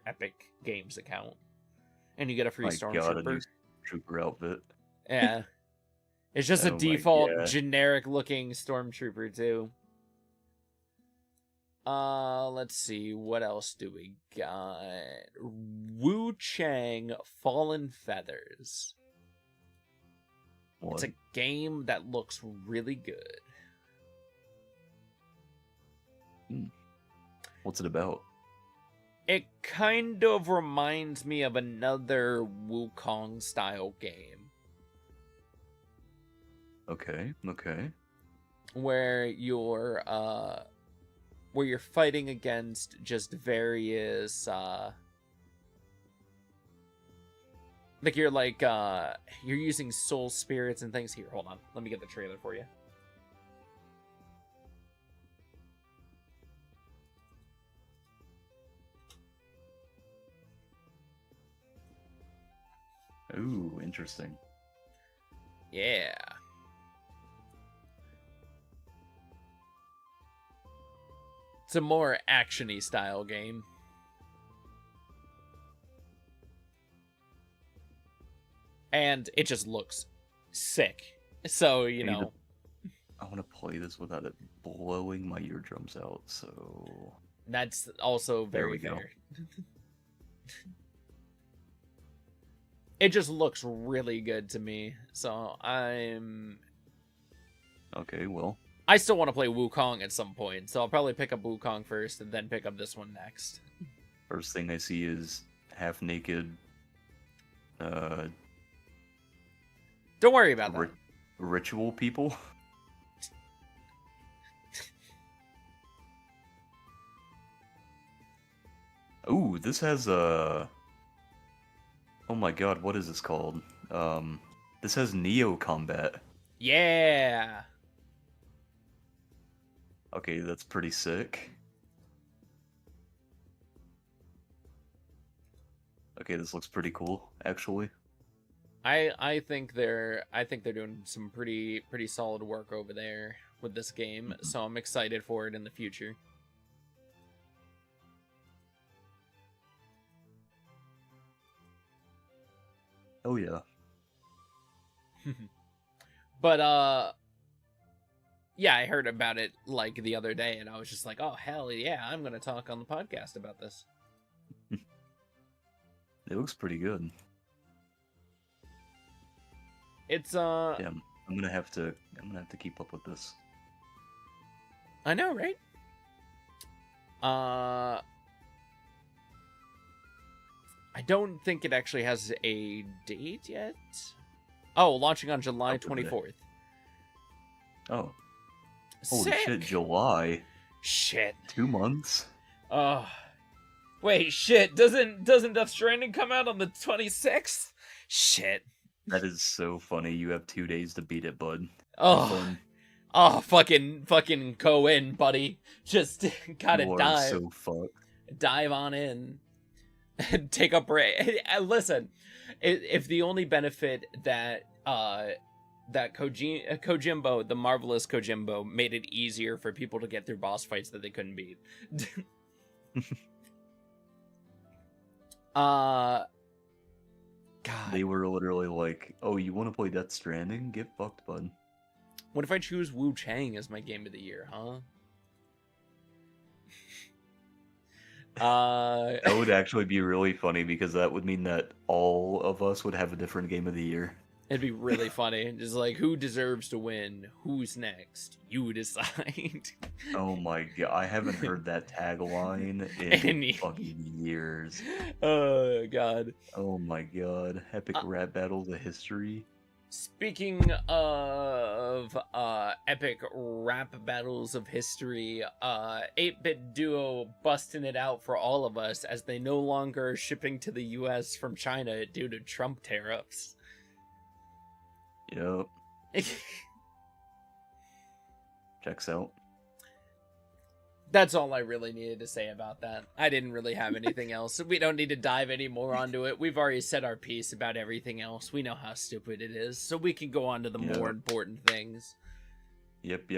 Epic Games account, and you get a free Stormtrooper. God, a new Trooper outfit. Yeah. It's just a default generic looking Stormtrooper too. Let's see, what else do we got? Wu Chang Fallen Feathers. What? It's a game that looks really good. What's it about? It kind of reminds me of another Wukong style game. Okay. Where you're fighting against just various you're using soul spirits and things. Here, hold on, let me get the trailer for you. Ooh, interesting. Yeah. It's a more action-y style game. And it just looks sick. So, you know. I want to play this without it blowing my eardrums out, so... That's also very there we fair. It just looks really good to me. So, I'm... Okay, well... I still want to play Wukong at some point, so I'll probably pick up Wukong first and then pick up this one next. First thing I see is half-naked... Don't worry about that. Ritual people? Ooh, this has oh my god, what is this called? This has Neo combat. Yeah. Okay, that's pretty sick. Okay, this looks pretty cool, actually. I think they're doing some pretty solid work over there with this game, so I'm excited for it in the future. Oh yeah. But yeah, I heard about it like the other day and I was just like, "Oh, hell yeah, I'm going to talk on the podcast about this." It looks pretty good. It's yeah, I'm gonna have to keep up with this. I know, right? I don't think it actually has a date yet. Oh, launching on July 24th. Oh. Holy Sick. shit, July. Shit. 2 months? Oh. Wait, shit. Doesn't Death Stranding come out on the 26th? Shit. That is so funny. You have 2 days to beat it, bud. Oh. Oh, fucking go in, buddy. Just gotta dive. So fucked. Dive on in. Take a break. Listen, if the only benefit that Kojimbo, the marvelous Kojimbo, made it easier for people to get through boss fights that they couldn't beat. God. They were literally like, "Oh, you want to play Death Stranding? Get fucked, bud." What if I choose Wu Chang as my game of the year, huh? That would actually be really funny because that would mean that all of us would have a different game of the year. It'd be really funny. Just like, who deserves to win? Who's next? You decide. Oh my god, I haven't heard that tagline in fucking years. Oh god. Oh my god. Epic rap battles of history. Speaking of epic rap battles of history, 8-Bit Duo busting it out for all of us as they no longer are shipping to the US from China due to Trump tariffs. Yep. Checks out. That's all I really needed to say about that. I didn't really have anything else. We don't need to dive any more onto it. We've already said our piece about everything else. We know how stupid it is, so we can go on to the more important things. Yep.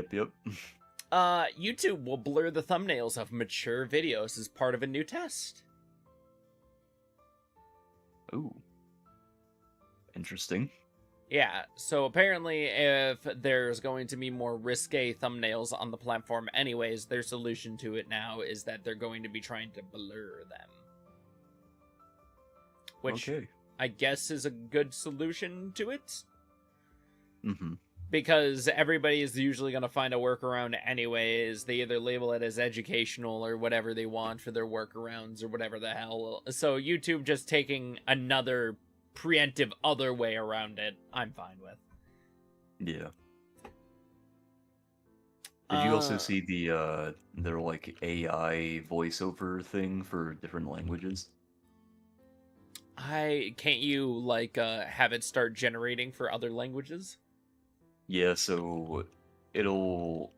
YouTube will blur the thumbnails of mature videos as part of a new test. Ooh. Interesting. Yeah, so apparently if there's going to be more risque thumbnails on the platform anyways, their solution to it now is that they're going to be trying to blur them. Which I guess is a good solution to it. Mm-hmm. Because everybody is usually going to find a workaround anyways. They either label it as educational or whatever they want for their workarounds or whatever the hell. So YouTube just taking another preemptive other way around it, I'm fine with. Yeah. Did you also see the their like AI voiceover thing for different languages? Can't you like have it start generating for other languages? Yeah, so it'll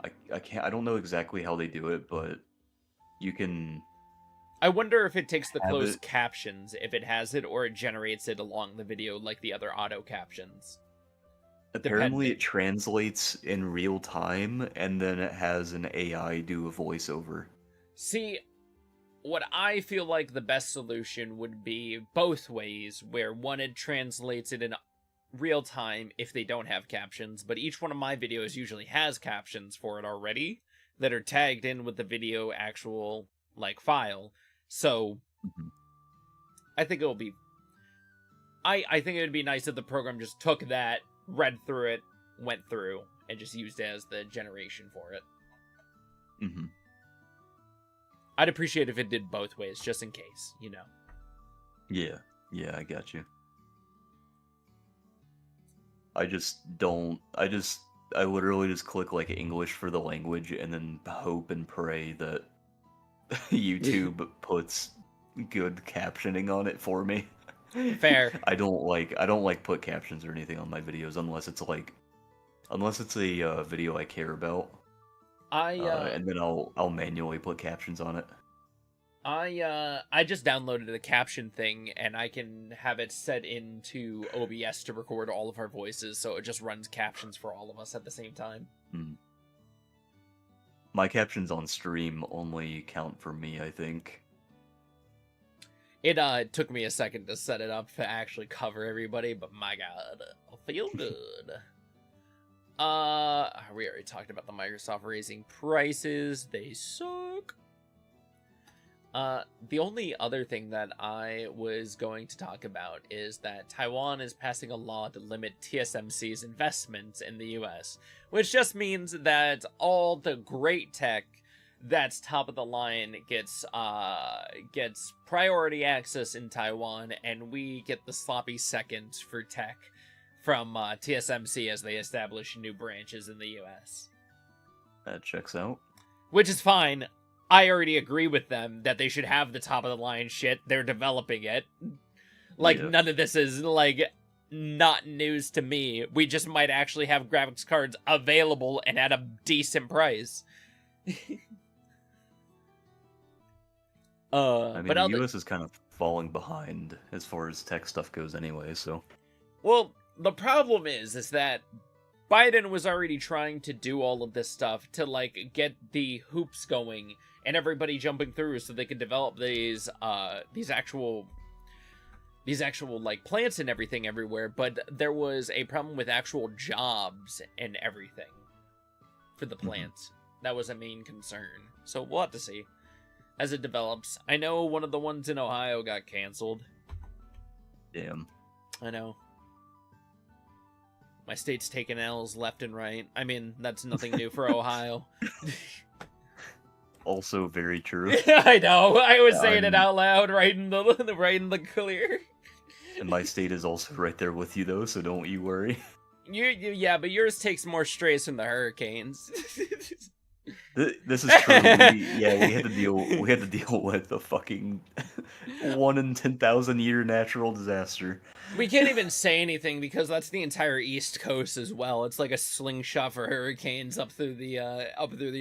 I don't know exactly how they do it, but you can I wonder if it takes the closed captions, if it has it, or it generates it along the video like the other auto captions. Apparently it translates in real time, and then it has an AI do a voiceover. See, what I feel like the best solution would be both ways, where one, it translates it in real time if they don't have captions, but each one of my videos usually has captions for it already that are tagged in with the video actual, like, file. So, I think it'll be... I think it would be nice if the program just took that, read through it, went through, and just used it as the generation for it. Mm-hmm. I'd appreciate if it did both ways, just in case, you know. Yeah, I got you. I literally just click, like, English for the language, and then hope and pray that YouTube puts good captioning on it for me. Fair. I don't like put captions or anything on my videos unless it's a video I care about. And then I'll manually put captions on it. I just downloaded the caption thing, and I can have it set into OBS to record all of our voices, so it just runs captions for all of us at the same time. My captions on stream only count for me, I think. It took me a second to set it up to actually cover everybody, but my god, I feel good. We already talked about the Microsoft raising prices. They suck. The only other thing that I was going to talk about is that Taiwan is passing a law to limit TSMC's investments in the US, which just means that all the great tech that's top of the line gets priority access in Taiwan, and we get the sloppy second for tech from TSMC as they establish new branches in the US. That checks out. Which is fine. I already agree with them that they should have the top of the line shit. They're developing it. Like, None of this is, like, not news to me. We just might actually have graphics cards available and at a decent price. I mean, the US is kind of falling behind as far as tech stuff goes anyway, so... Well, the problem is that Biden was already trying to do all of this stuff to, like, get the hoops going and everybody jumping through so they could develop these actual, like, plants and everything everywhere, but there was a problem with actual jobs and everything for the plants. That was a main concern. So we'll have to see as it develops. I know one of the ones in Ohio got canceled. Damn. I know. My state's taking L's left and right. I mean, that's nothing new for Ohio. Also very true. I know. I was saying it out loud, right in the clear. And my state is also right there with you, though, so don't you worry. Yeah, but yours takes more strays from the hurricanes. This is true. We had to deal with a fucking 1 in 10,000 year natural disaster. We can't even say anything because that's the entire East Coast as well. It's like a slingshot for hurricanes up through the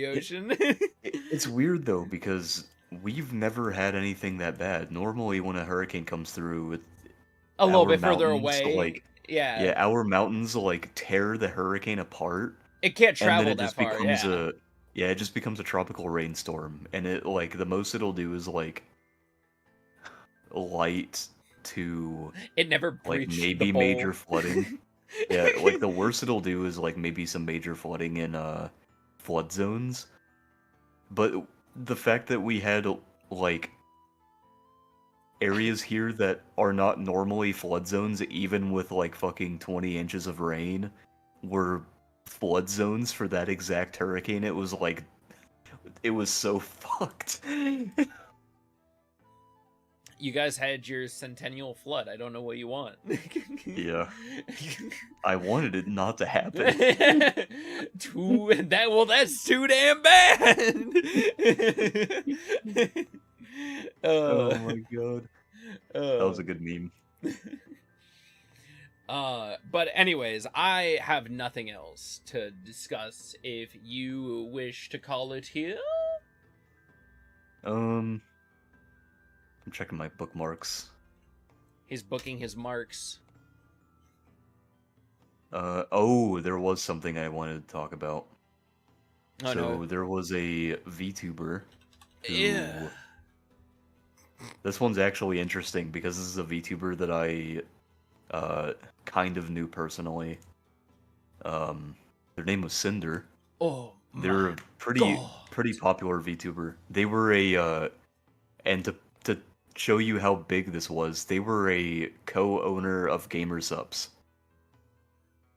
ocean. It's weird though, because we've never had anything that bad. Normally, when a hurricane comes through, it's a little bit further away. Our mountains like tear the hurricane apart. It can't travel that far. It just becomes a tropical rainstorm, and it, like, the most it'll do is, like, light to... It never like, maybe major flooding. Yeah, like, the worst it'll do is, like, maybe some major flooding in, flood zones. But the fact that we had, like, areas here that are not normally flood zones, even with, like, fucking 20 inches of rain, were flood zones for that exact hurricane. It was like, it was so fucked. You guys had your centennial flood. I don't know what you want. Yeah. I wanted it not to happen. That's too damn bad. Oh my god. That was a good meme. But anyways, I have nothing else to discuss if you wish to call it here. I'm checking my bookmarks. He's booking his marks. There was something I wanted to talk about. Oh, so no. there was a VTuber who... Yeah. This one's actually interesting because this is a VTuber that I kind of knew personally. Their name was Cinder. Oh, They're my a God. pretty popular VTuber. They were and to show you how big this was, they were a co-owner of GamerSupps.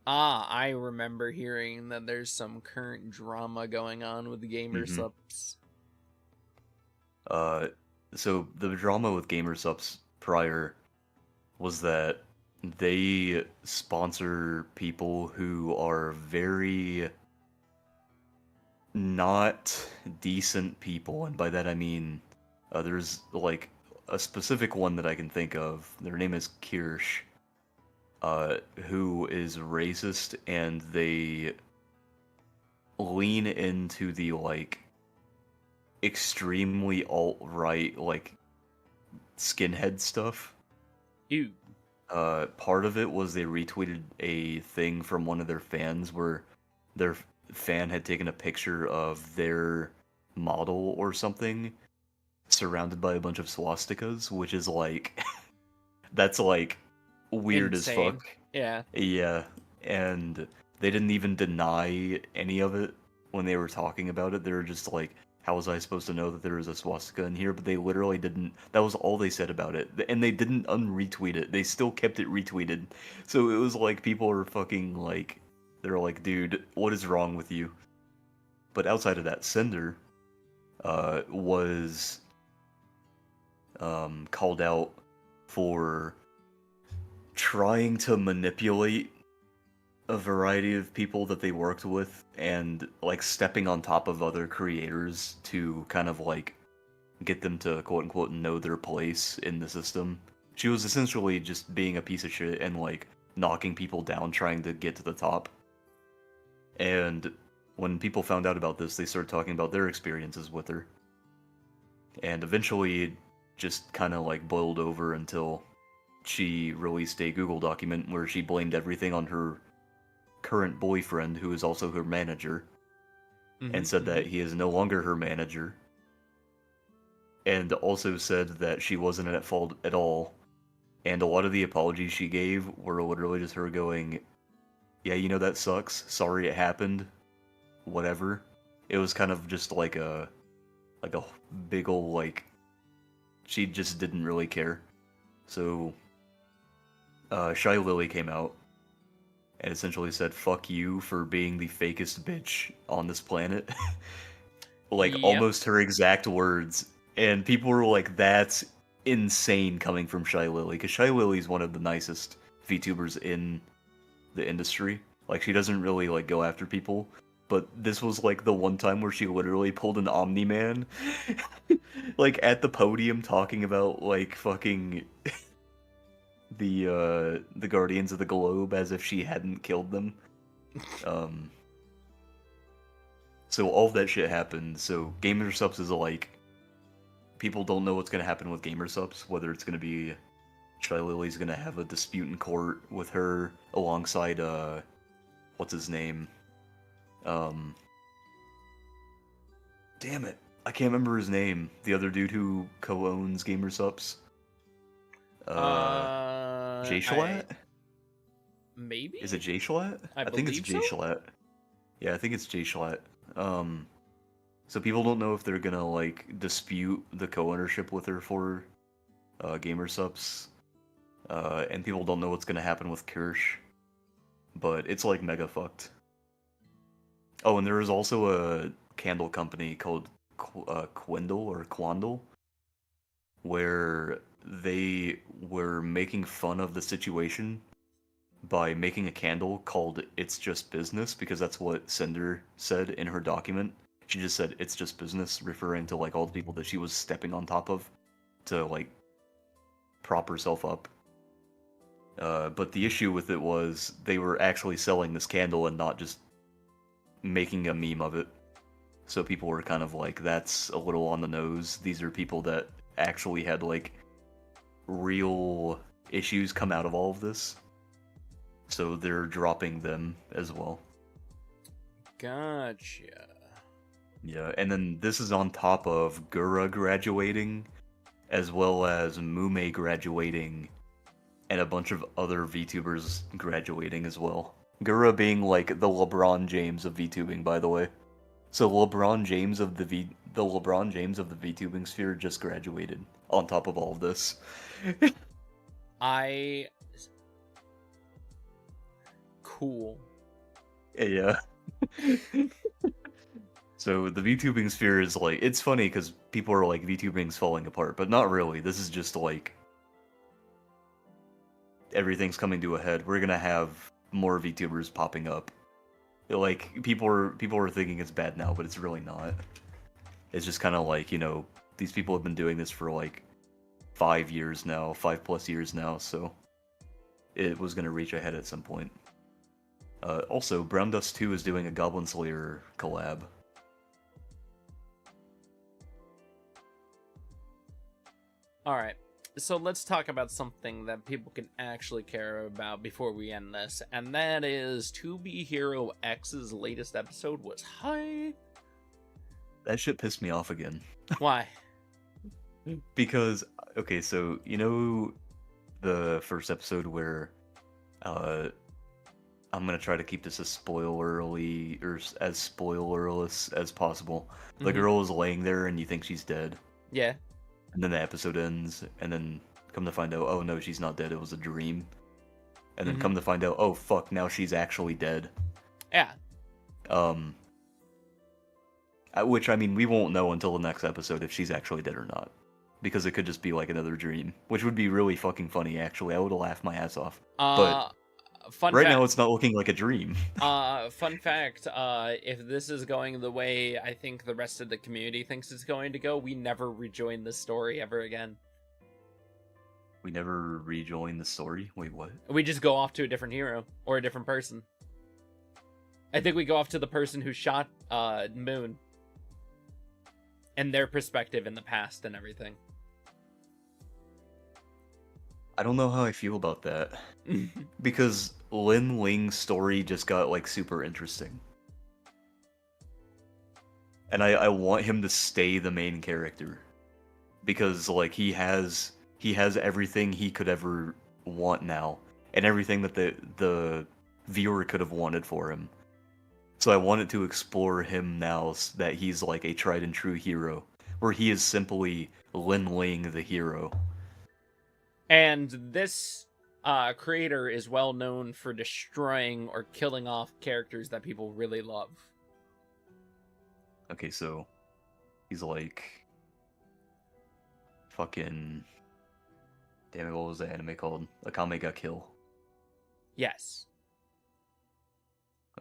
Ah, I remember hearing that there's some current drama going on with the GamerSupps. So the drama with GamerSupps prior was that they sponsor people who are very not decent people, and by that I mean there's like a specific one that I can think of. Their name is Kirsch, who is racist, and they lean into the like extremely alt-right like skinhead stuff. Ew. Part of it was they retweeted a thing from one of their fans where their fan had taken a picture of their model or something surrounded by a bunch of swastikas, which is like that's like weird Insane. as fuck. Yeah. Yeah, and they didn't even deny any of it when they were talking about it. They were just like, how was I supposed to know that there was a swastika in here? But they literally didn't. That was all they said about it. And they didn't unretweet it. They still kept it retweeted. So it was like people were fucking like, they're like, dude, what is wrong with you? But outside of that, Cinder was called out for trying to manipulate a variety of people that they worked with and like stepping on top of other creators to kind of like get them to quote unquote know their place in the system. She was essentially just being a piece of shit and like knocking people down trying to get to the top. And when people found out about this, they started talking about their experiences with her. And eventually it just kind of like boiled over until she released a Google document where she blamed everything on her current boyfriend, who is also her manager, and said that he is no longer her manager, and also said that she wasn't at fault at all. And a lot of the apologies she gave were literally just her going, yeah, you know, that sucks, sorry it happened, whatever. It was kind of just like a big ol' like, she just didn't really care. So Shy Lily came out and essentially said, fuck you for being the fakest bitch on this planet. Like, Yep. almost her exact words. And people were like, that's insane coming from Shy Lily, because Shy Lily's one of the nicest VTubers in the industry. Like, she doesn't really, like, go after people. But this was, like, the one time where she literally pulled an Omni-Man. Like, at the podium talking about, like, fucking... the Guardians of the Globe as if she hadn't killed them. So all of that shit happened. So GamerSupps is like, people don't know what's gonna happen with GamerSupps, whether it's gonna be Shy Lily's gonna have a dispute in court with her alongside what's his name? Damn it, I can't remember his name. The other dude who co-owns GamerSupps. Jay Shalat? Maybe? Is it Jay Shalat? I think it's Jay Shalat. Yeah, I think it's Jay Shalat. So people don't know if they're gonna like dispute the co-ownership with her for GamerSupps, and people don't know what's gonna happen with Kirsch, but it's like mega fucked. Oh, and there is also a candle company called Quandle, where they were making fun of the situation by making a candle called It's Just Business, because that's what Cinder said in her document. She just said, it's just business, referring to like all the people that she was stepping on top of to like prop herself up. But the issue with it was they were actually selling this candle and not just making a meme of it. So people were kind of like, that's a little on the nose. These are people that actually had like real issues come out of all of this. So they're dropping them as well. Gotcha. Yeah, and then this is on top of Gura graduating, as well as Mume graduating, and a bunch of other VTubers graduating as well. Gura being like the LeBron James of VTubing, by the way. So LeBron James of the VTubing sphere just graduated on top of all of this. Cool. Yeah. So the VTubing sphere is like, it's funny because people are like, VTubing's falling apart, but not really. This is just like, everything's coming to a head. We're gonna have more VTubers popping up. Like, people are thinking it's bad now, but it's really not. It's just kind of like, you know, these people have been doing this for like 5 years now, 5+ years now, so it was gonna reach a head at some point. Also, Brown Dust 2 is doing a Goblin Slayer collab. Alright, so let's talk about something that people can actually care about before we end this, and that is 2B Hero X's latest episode was hype. That shit pissed me off again. Why? Because, okay, so, you know the first episode where, I'm gonna try to keep this as spoilerly, or as spoilerless as possible. The girl is laying there and you think she's dead. Yeah. And then the episode ends, and then come to find out, oh no, she's not dead, it was a dream. And then come to find out, oh fuck, now she's actually dead. Yeah. Which, I mean, we won't know until the next episode if she's actually dead or not. Because it could just be like another dream. Which would be really fucking funny, actually. I would have laughed my ass off. But right now it's not looking like a dream. Fun fact, if this is going the way I think the rest of the community thinks it's going to go, we never rejoin this story ever again. We never rejoin the story? Wait, what? We just go off to a different hero, or a different person. I think we go off to the person who shot, Moon. And their perspective in the past and everything. I don't know how I feel about that. Because Lin Ling's story just got, like, super interesting. And I want him to stay the main character. Because, like, he has everything he could ever want now. And everything that the viewer could have wanted for him. So I wanted to explore him now so that he's, like, a tried and true hero. Where he is simply Lin Ling the hero. And this creator is well known for destroying or killing off characters that people really love. Okay, so he's like fucking, damn it, what was the anime called? Akame ga Kill. Yes.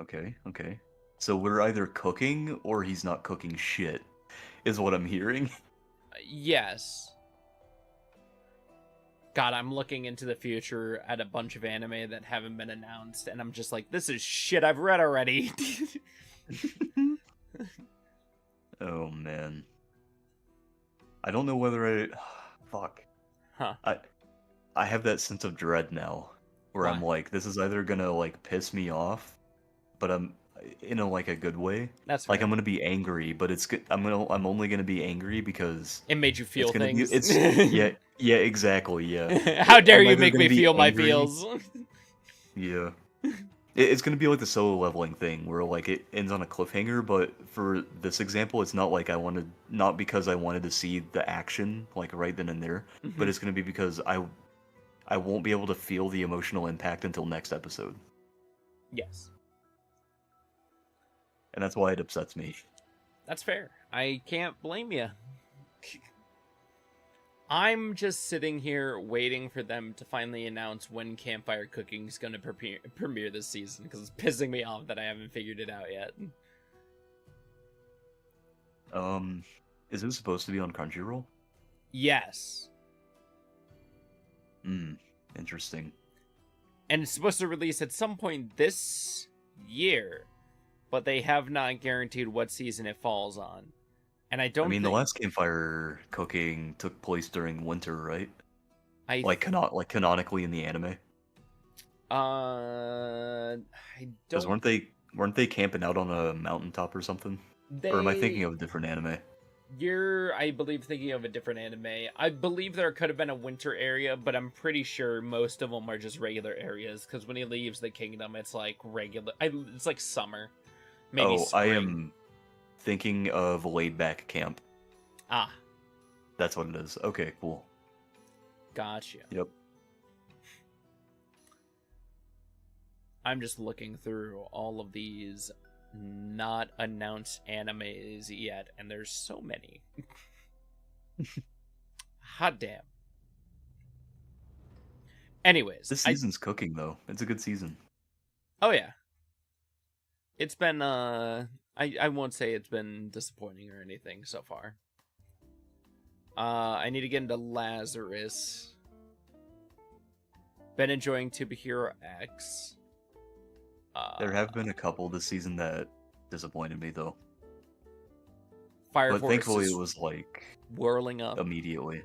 Okay. So we're either cooking or he's not cooking shit, is what I'm hearing. Yes. God, I'm looking into the future at a bunch of anime that haven't been announced, and I'm just like, this is shit I've read already. Oh, man. I don't know whether fuck. Huh. I have that sense of dread now, where Why? I'm like, this is either gonna, like, piss me off, but I'm in a, like, a good way. That's like, fair. I'm gonna be angry, but it's good. I'm only gonna be angry because It made you feel things. Yeah, exactly, yeah. How dare I'm you either make gonna me be feel my angry- feels? Yeah. It's gonna be like the solo leveling thing, where, like, it ends on a cliffhanger, but for this example, it's not like not because I wanted to see the action, like, right then and there, but it's gonna be because I won't be able to feel the emotional impact until next episode. Yes. And that's why it upsets me. That's fair. I can't blame you. I'm just sitting here waiting for them to finally announce when Campfire Cooking is going to premiere this season, because it's pissing me off that I haven't figured it out yet. Is it supposed to be on Crunchyroll? Yes. Interesting. And it's supposed to release at some point this year, but they have not guaranteed what season it falls on. And I don't I mean, the think last campfire cooking took place during winter, right? I Like canonically in the anime. I Because don't weren't they camping out on a mountaintop or something? Or am I thinking they of a different anime? You're, I believe, thinking of a different anime. I believe there could have been a winter area, but I'm pretty sure most of them are just regular areas. Because when he leaves the kingdom, it's like regular. It's like summer, maybe Oh, I spring. am thinking of Laid Back Camp. Ah, That's what it is. Okay, cool. gotcha. Yep. I'm just looking through all of these not announced animes yet, and there's so many. Hot damn. Anyways, This season's cooking though. It's a good season. Oh yeah. It's been I won't say it's been disappointing or anything so far. I need to get into Lazarus. Been enjoying To Be Hero X. There have been a couple this season that disappointed me though. Fire But Force thankfully is it was like whirling up. immediately.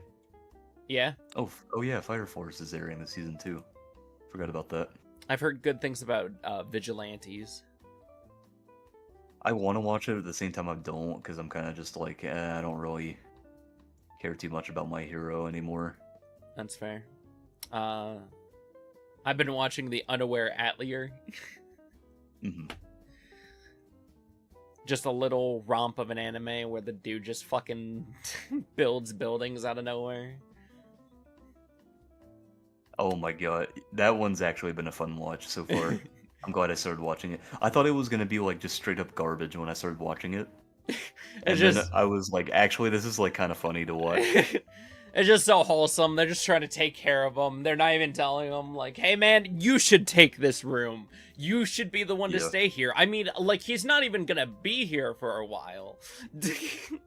Yeah? Oh yeah, Fire Force is airing this season too. Forgot about that. I've heard good things about Vigilantes. I want to watch it at the same time I don't, because I'm kind of just like, I don't really care too much about My Hero anymore. That's fair. I've been watching The Unaware Atelier. Mm-hmm. Just a little romp of an anime where the dude just fucking builds buildings out of nowhere. Oh my god, that one's actually been a fun watch so far. I'm glad I started watching it. I thought it was gonna be like just straight up garbage when I started watching it. And then I was like, actually, this is like kind of funny to watch. It's just so wholesome. They're just trying to take care of him. They're not even telling him, like, hey man, you should take this room. You should be the one to stay here. I mean, like, he's not even gonna be here for a while.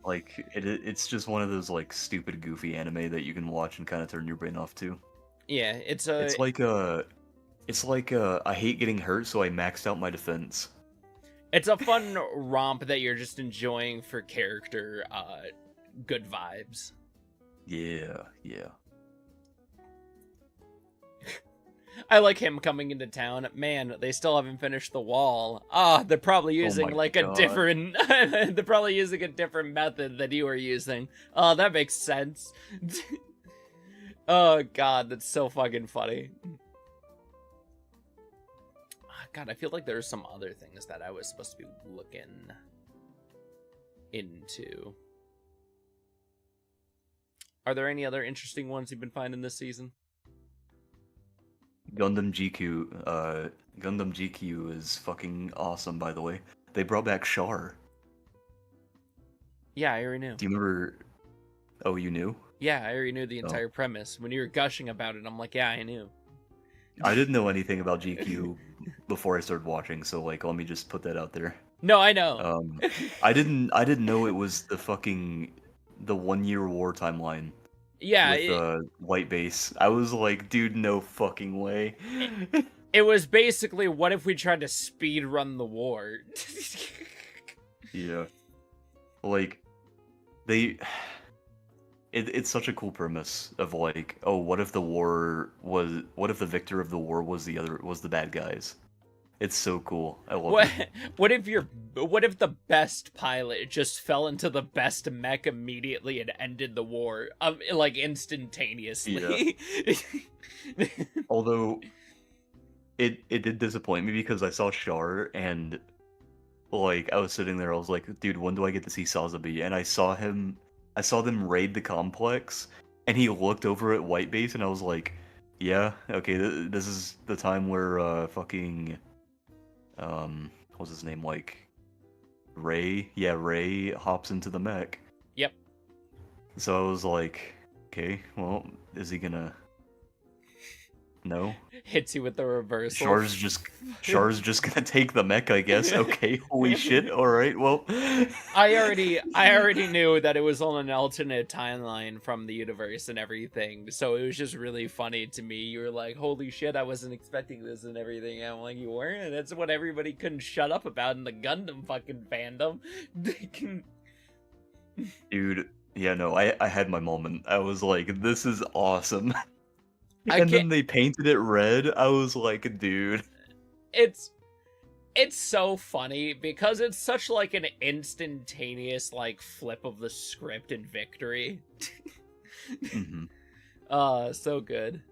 Like, it's just one of those, like, stupid, goofy anime that you can watch and kind of turn your brain off to. Yeah, it's like, I hate getting hurt, so I maxed out my defense. It's a fun romp that you're just enjoying for character, good vibes. Yeah. I like him coming into town. Man, they still haven't finished the wall. They're probably using a different... they're probably using a different method than you were using. Oh, that makes sense. Oh, God, that's so fucking funny. God, I feel like there's some other things that I was supposed to be looking into. Are there any other interesting ones you've been finding this season? Gundam GQ is fucking awesome, by the way. They brought back Char. Yeah, I already knew. Do you remember... Oh, you knew? Yeah, I already knew the entire premise. When you were gushing about it, I'm like, yeah, I knew. I didn't know anything about GQ before I started watching, so like, let me just put that out there. No, I know. I didn't know it was the 1-year war timeline. Yeah, with white base. I was like, dude, no fucking way. It was basically, what if we tried to speed run the war? Yeah. Like, it's such a cool premise of like, oh, what if the victor of the war was the bad guys? It's so cool. I love it. What if the best pilot just fell into the best mech immediately and ended the war, like instantaneously? Yeah. Although it did disappoint me because I saw Char and like I was sitting there, I was like, dude, when do I get to see Sazabi? And I saw them raid the complex, and he looked over at White Base, and I was like, yeah, okay, this is the time where what's his name, like, Ray? Yeah, Ray hops into the mech. Yep. So I was like, okay, well, is he gonna... No? Hits you with the reversal. Char's just gonna take the mech, I guess. Okay, holy shit, alright, well... I already knew that it was on an alternate timeline from the universe and everything, so it was just really funny to me. You were like, holy shit, I wasn't expecting this and everything. And I'm like, you weren't? That's what everybody couldn't shut up about in the Gundam fucking fandom. Dude, yeah, no, I had my moment. I was like, this is awesome. I And can't. then they painted it red. I was like, dude. It's so funny because it's such like an instantaneous like flip of the script and victory. Mm-hmm. So good.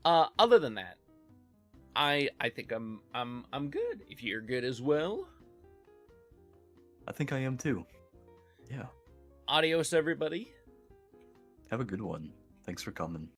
Other than that, I think I'm good. If you're good as well. I think I am too. Yeah. Adios, everybody. Have a good one. Thanks for coming.